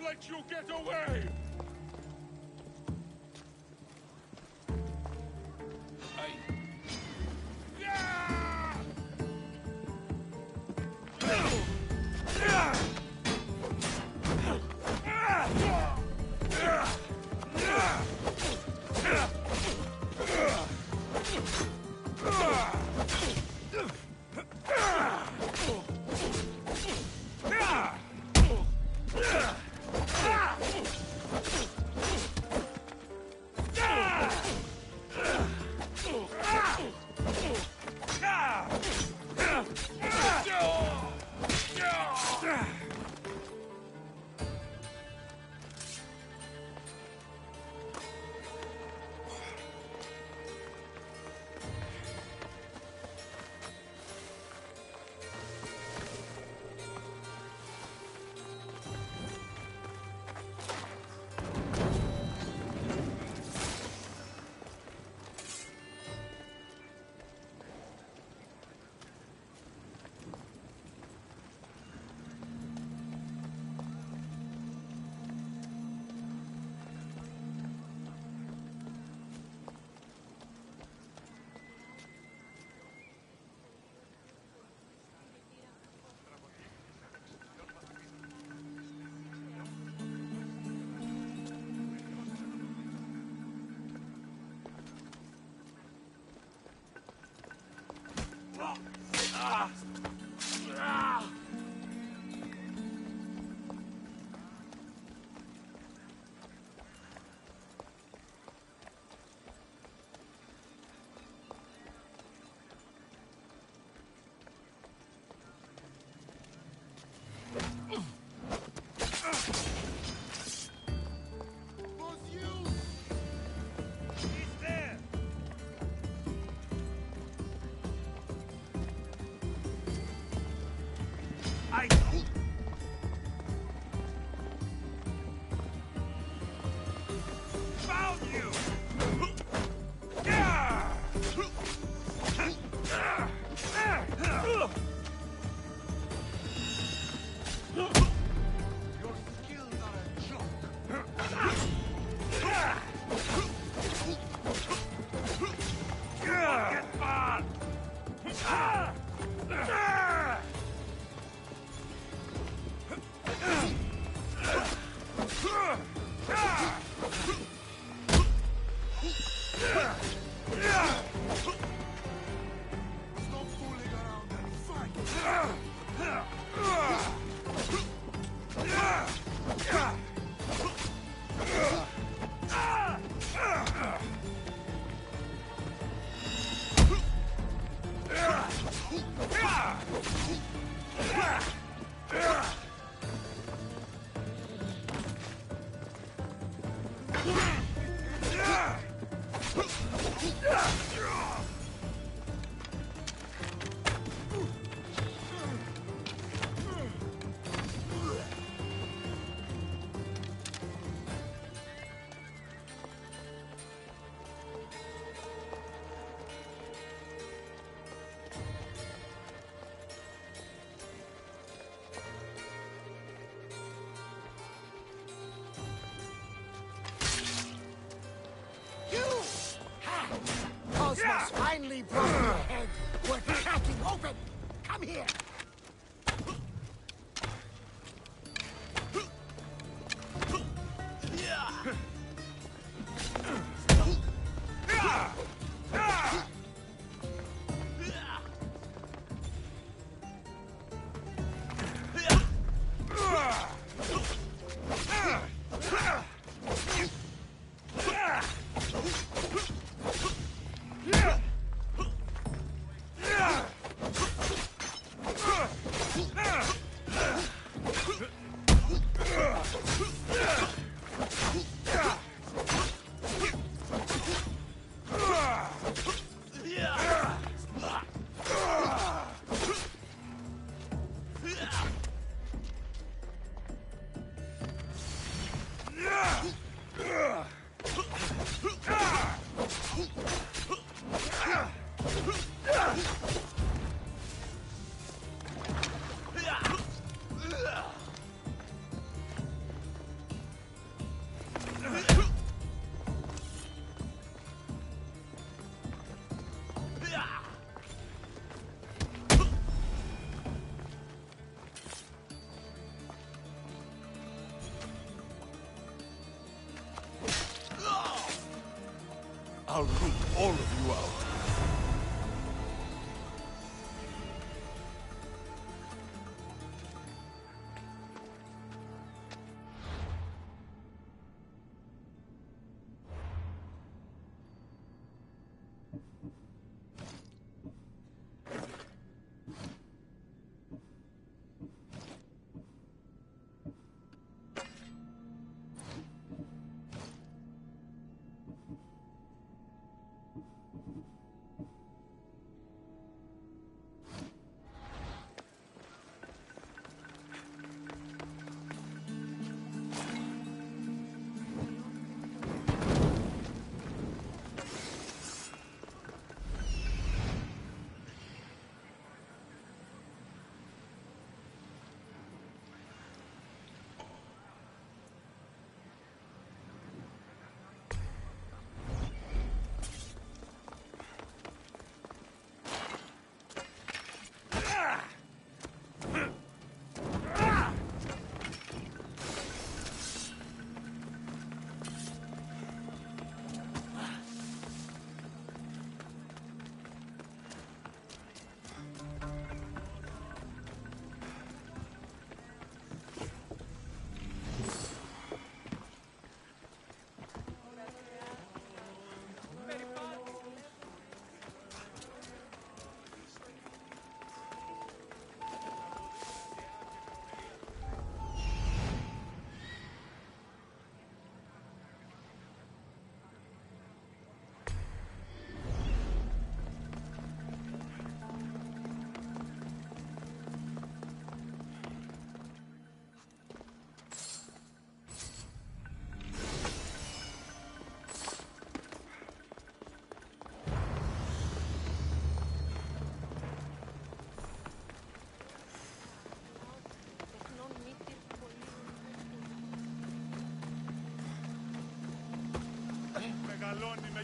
Let you get away! Cosmos finally brought your head. We're cracking open. Come here.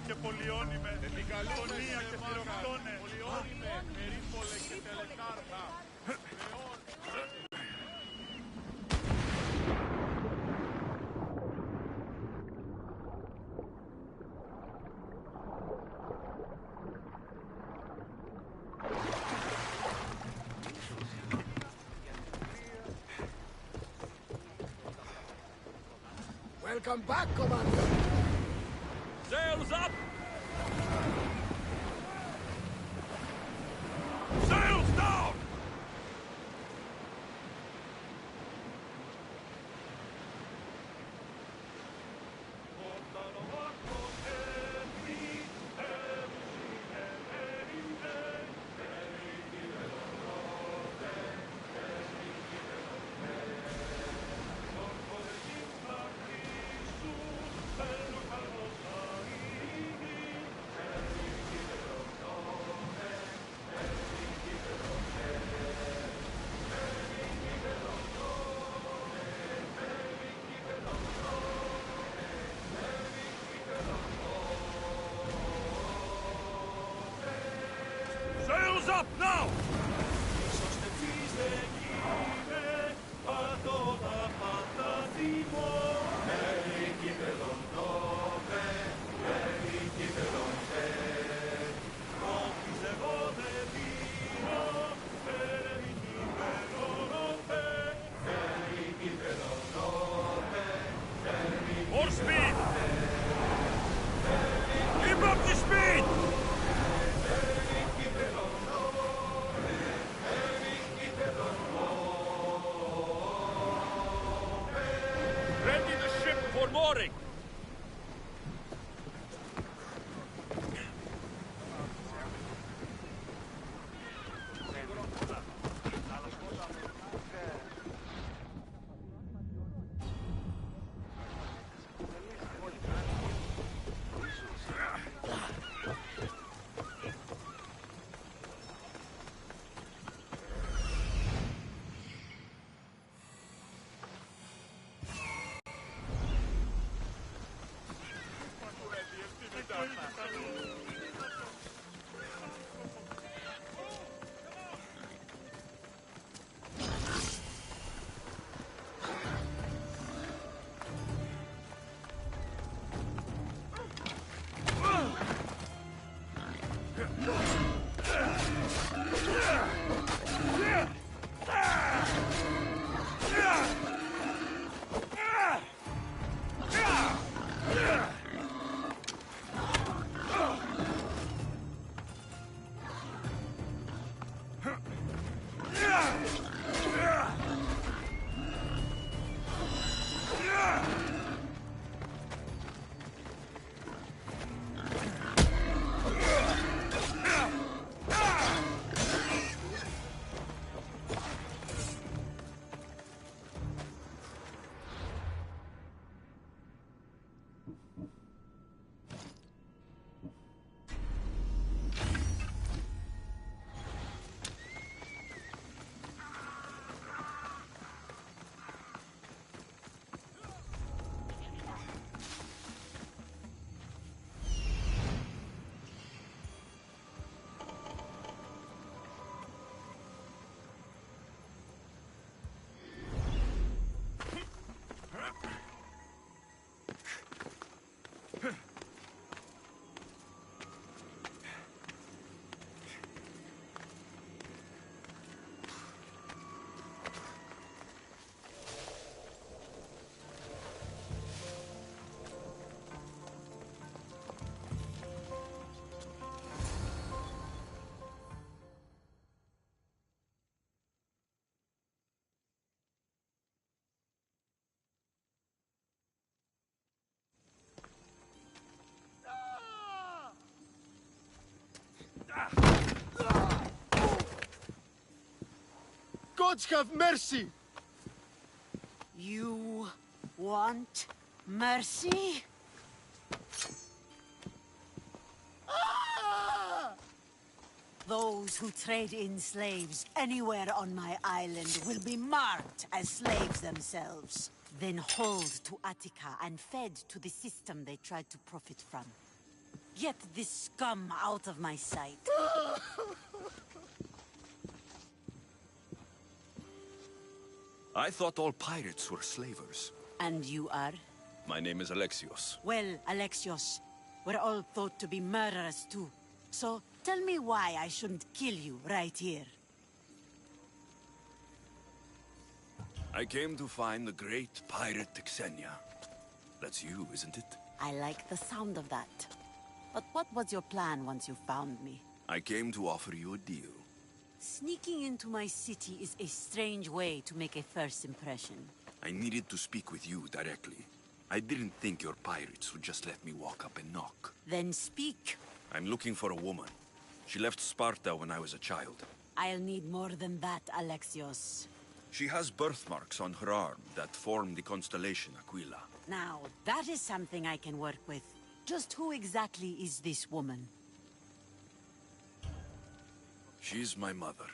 και πολιόνιμε, επικαλούμενε και πυροκτώνε, πολιόνιμε, περίπολε και τελεκάρπα. Welcome back, Commander! Sails up! Sails down! Sails up now! More speed! Keep up the speed! Ready the ship for mooring! Gods have mercy! You want mercy? Those who trade in slaves anywhere on my island will be marked as slaves themselves, then hauled to Attica and fed to the system they tried to profit from. Get this scum out of my sight. I thought all pirates were slavers. And you are? My name is Alexios. Well, Alexios, we're all thought to be murderers too. So tell me why I shouldn't kill you right here. I came to find the great pirate Xenia. That's you, isn't it? I like the sound of that. But what was your plan once you found me? I came to offer you a deal. Sneaking into my city is a strange way to make a first impression. I needed to speak with you directly. I didn't think your pirates would just let me walk up and knock. Then speak. I'm looking for a woman. She left Sparta when I was a child. I'll need more than that, Alexios. She has birthmarks on her arm that form the constellation Aquila. Now, that is something I can work with. Just who exactly is this woman? She's my mother.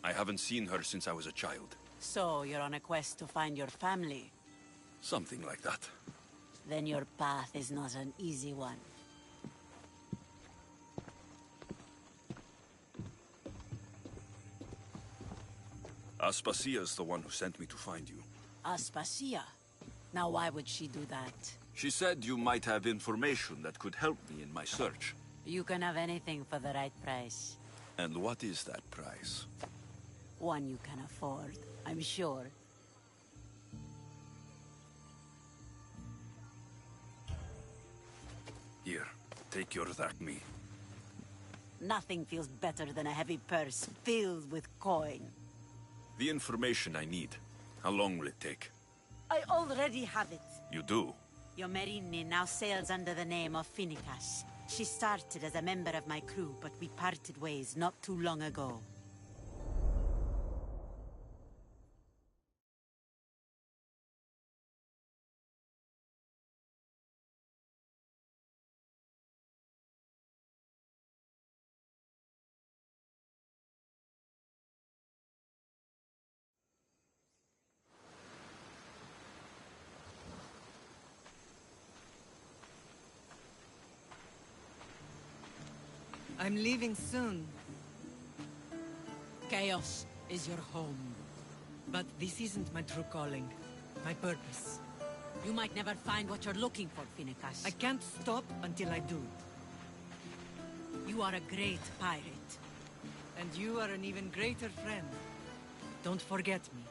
I haven't seen her since I was a child. So, you're on a quest to find your family? Something like that. Then your path is not an easy one. Aspasia's the one who sent me to find you. Aspasia? Now why would she do that? She said you might have information that could help me in my search. You can have anything for the right price. And what is that price? One you can afford, I'm sure. Here, take your Drachmi. Nothing feels better than a heavy purse filled with coin. The information I need. How long will it take? I already have it. You do? Your Merini now sails under the name of Finicas. She started as a member of my crew, but we parted ways not too long ago. I'm leaving soon. Chaos is your home. But this isn't my true calling. My purpose. You might never find what you're looking for, Finicas. I can't stop until I do. You are a great pirate. And you are an even greater friend. Don't forget me.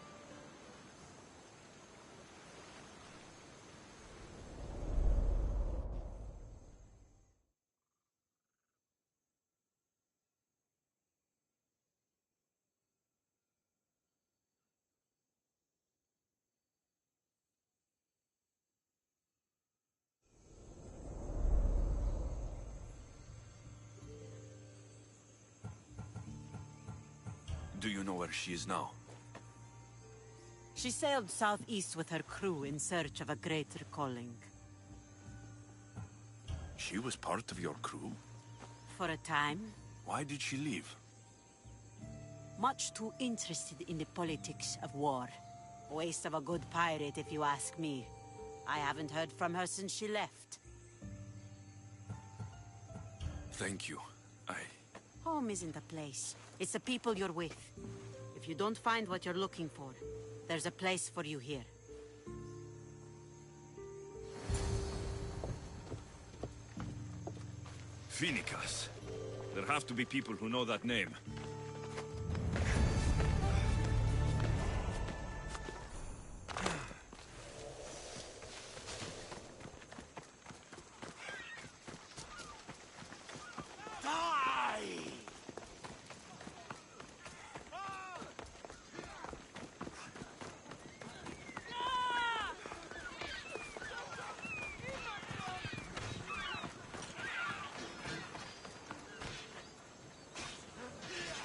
Do you know where she is now? She sailed southeast with her crew in search of a greater calling. She was part of your crew? For a time. Why did she leave? Much too interested in the politics of war. Waste of a good pirate, if you ask me. I haven't heard from her since she left. Thank you. Home isn't a place. It's the people you're with. If you don't find what you're looking for, there's a place for you here. Finicas. There have to be people who know that name.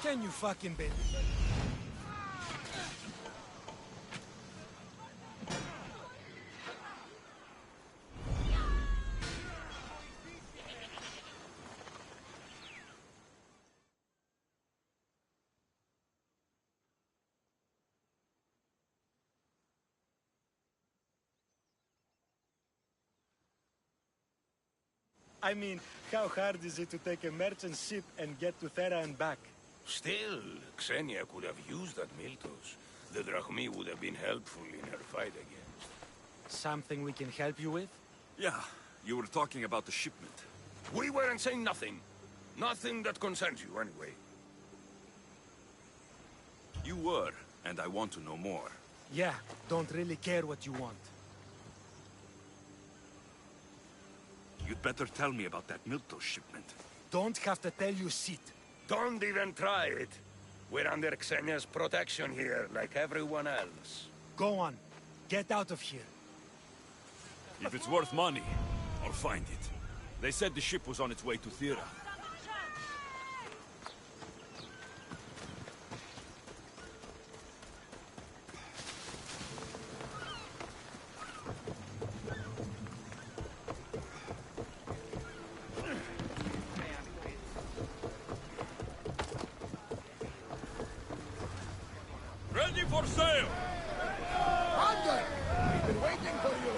Can you fucking believe it? I mean, how hard is it to take a merchant ship and get to Thera and back? Still, Xenia could have used that Miltos. The Drachmi would have been helpful in her fight against. Something we can help you with? Yeah, you were talking about the shipment. We weren't saying nothing. Nothing that concerns you, anyway. You were, and I want to know more. Yeah, don't really care what you want. You'd better tell me about that Miltos shipment. Don't have to tell you shit. Don't even try it. We're under Xenia's protection here, like everyone else. Go on. Get out of here. If it's worth money, I'll find it. They said the ship was on its way to Thera. Ready for sail! Thunder! We've been waiting for you!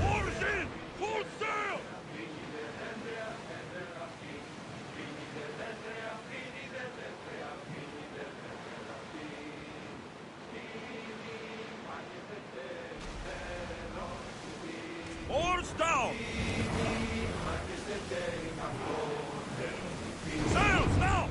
Oars in! Full sail! Oars down! Sails now!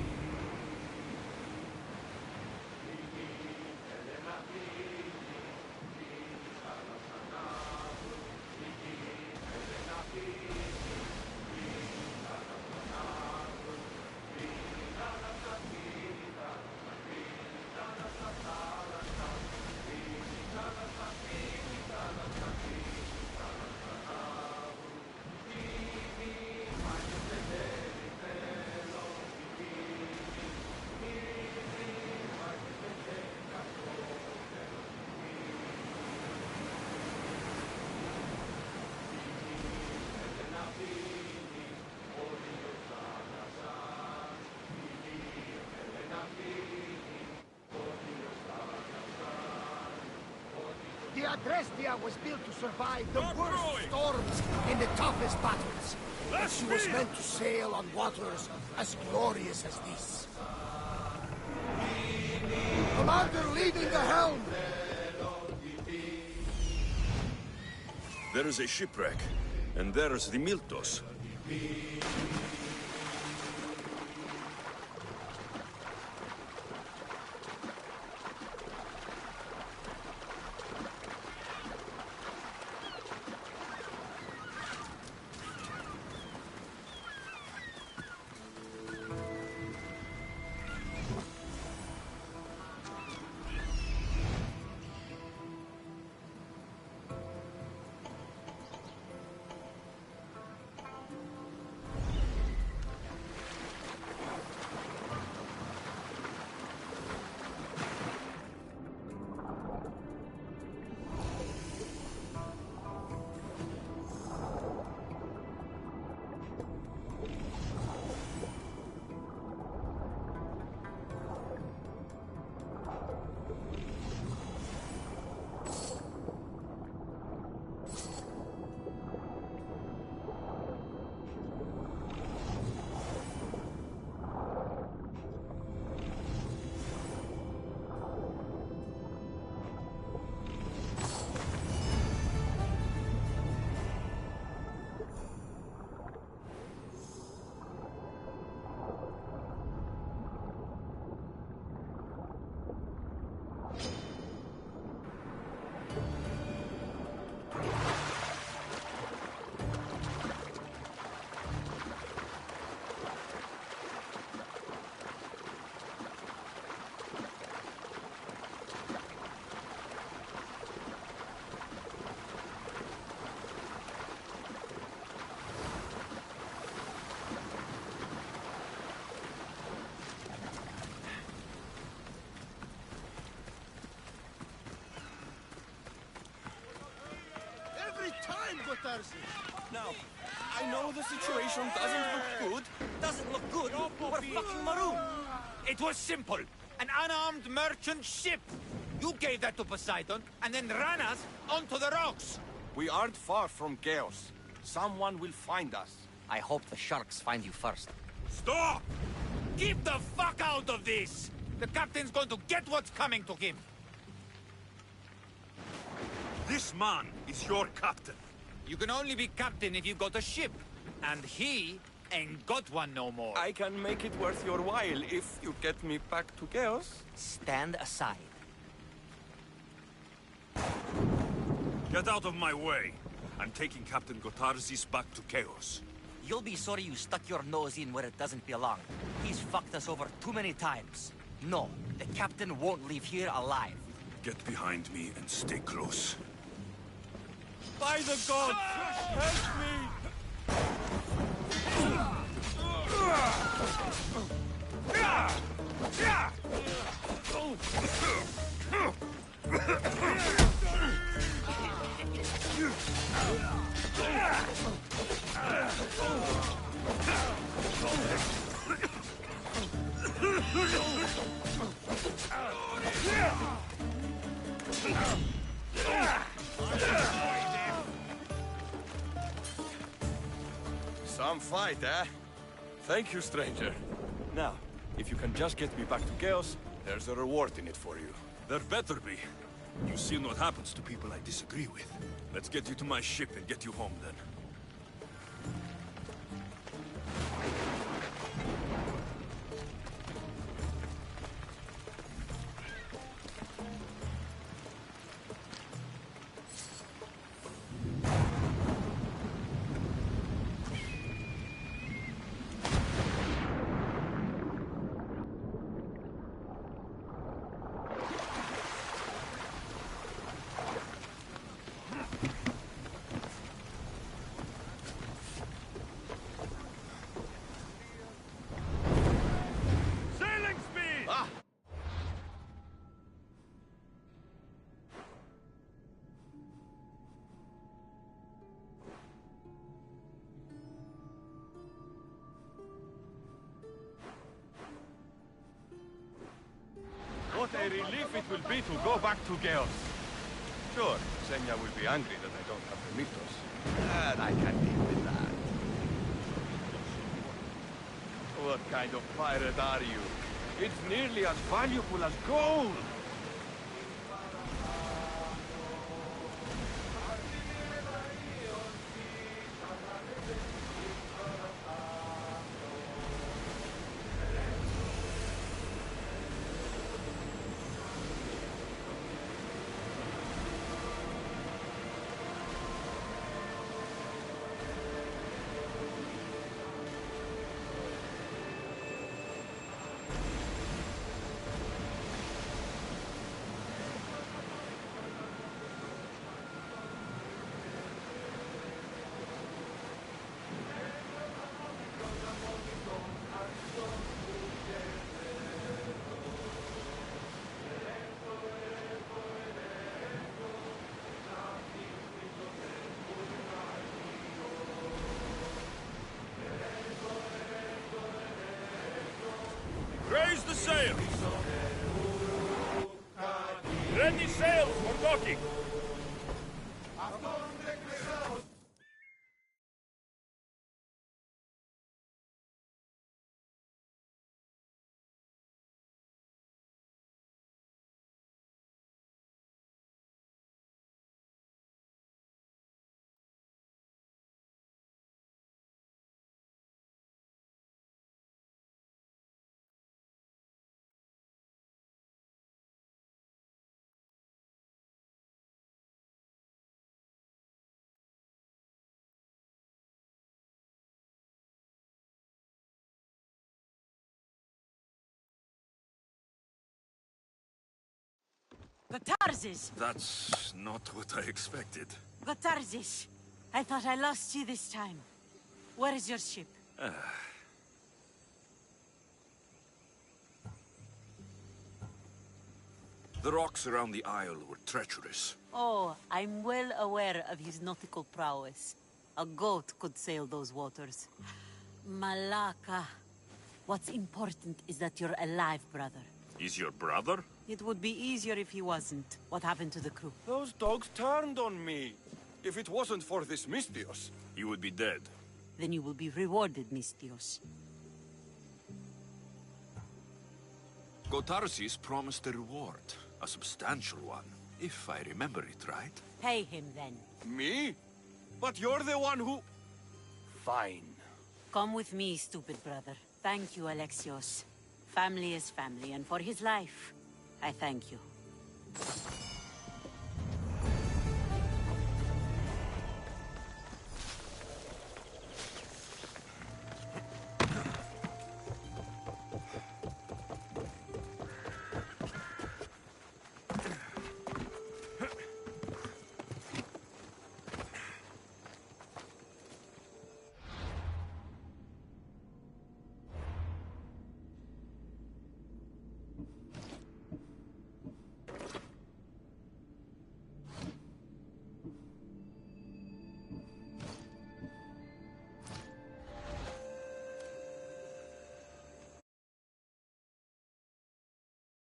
The Adrestia was built to survive the worst storms and the toughest battles. But she was meant to sail on waters as glorious as this. Commander leading the helm! There is a shipwreck, and there's the Miltos. Gotarsi. Now, I know the situation doesn't look good. Doesn't look good. We're fucking marooned. It was simple. An unarmed merchant ship. You gave that to Poseidon, and then ran us onto the rocks. We aren't far from chaos. Someone will find us. I hope the sharks find you first. Stop! Keep the fuck out of this! The captain's going to get what's coming to him. This man is your captain. You can only be captain if you got a ship. And he ain't got one no more. I can make it worth your while if you get me back to chaos. Stand aside. Get out of my way. I'm taking Captain Gotarzis back to chaos. You'll be sorry you stuck your nose in where it doesn't belong. He's fucked us over too many times. No, the captain won't leave here alive. Get behind me and stay close. By the gods, help me! Some fight, eh? Thank you, stranger. Now, if you can just get me back to chaos, there's a reward in it for you. There better be. You've seen what happens to people I disagree with. Let's get you to my ship and get you home then. What a relief it will be to go back to chaos. Sure, Senya will be angry that I don't have the mythos. But I can deal with that. What kind of pirate are you? It's nearly as valuable as gold! Raise the sails! Ready sails for docking! Gotarzis! That's not what I expected. Gotarzis! I thought I lost you this time. Where is your ship? The rocks around the isle were treacherous. Oh, I'm well aware of his nautical prowess. A goat could sail those waters. Malaka. What's important is that you're alive, brother. Is your brother? It would be easier if he wasn't. What happened to the crew? Those dogs turned on me. If it wasn't for this Mystios... You would be dead. Then you will be rewarded, Mystios. Gotarsis promised a reward. A substantial one, if I remember it right. Pay him, then. Me? But you're the one who... Fine. Come with me, stupid brother. Thank you, Alexios. Family is family, and for his life, I thank you.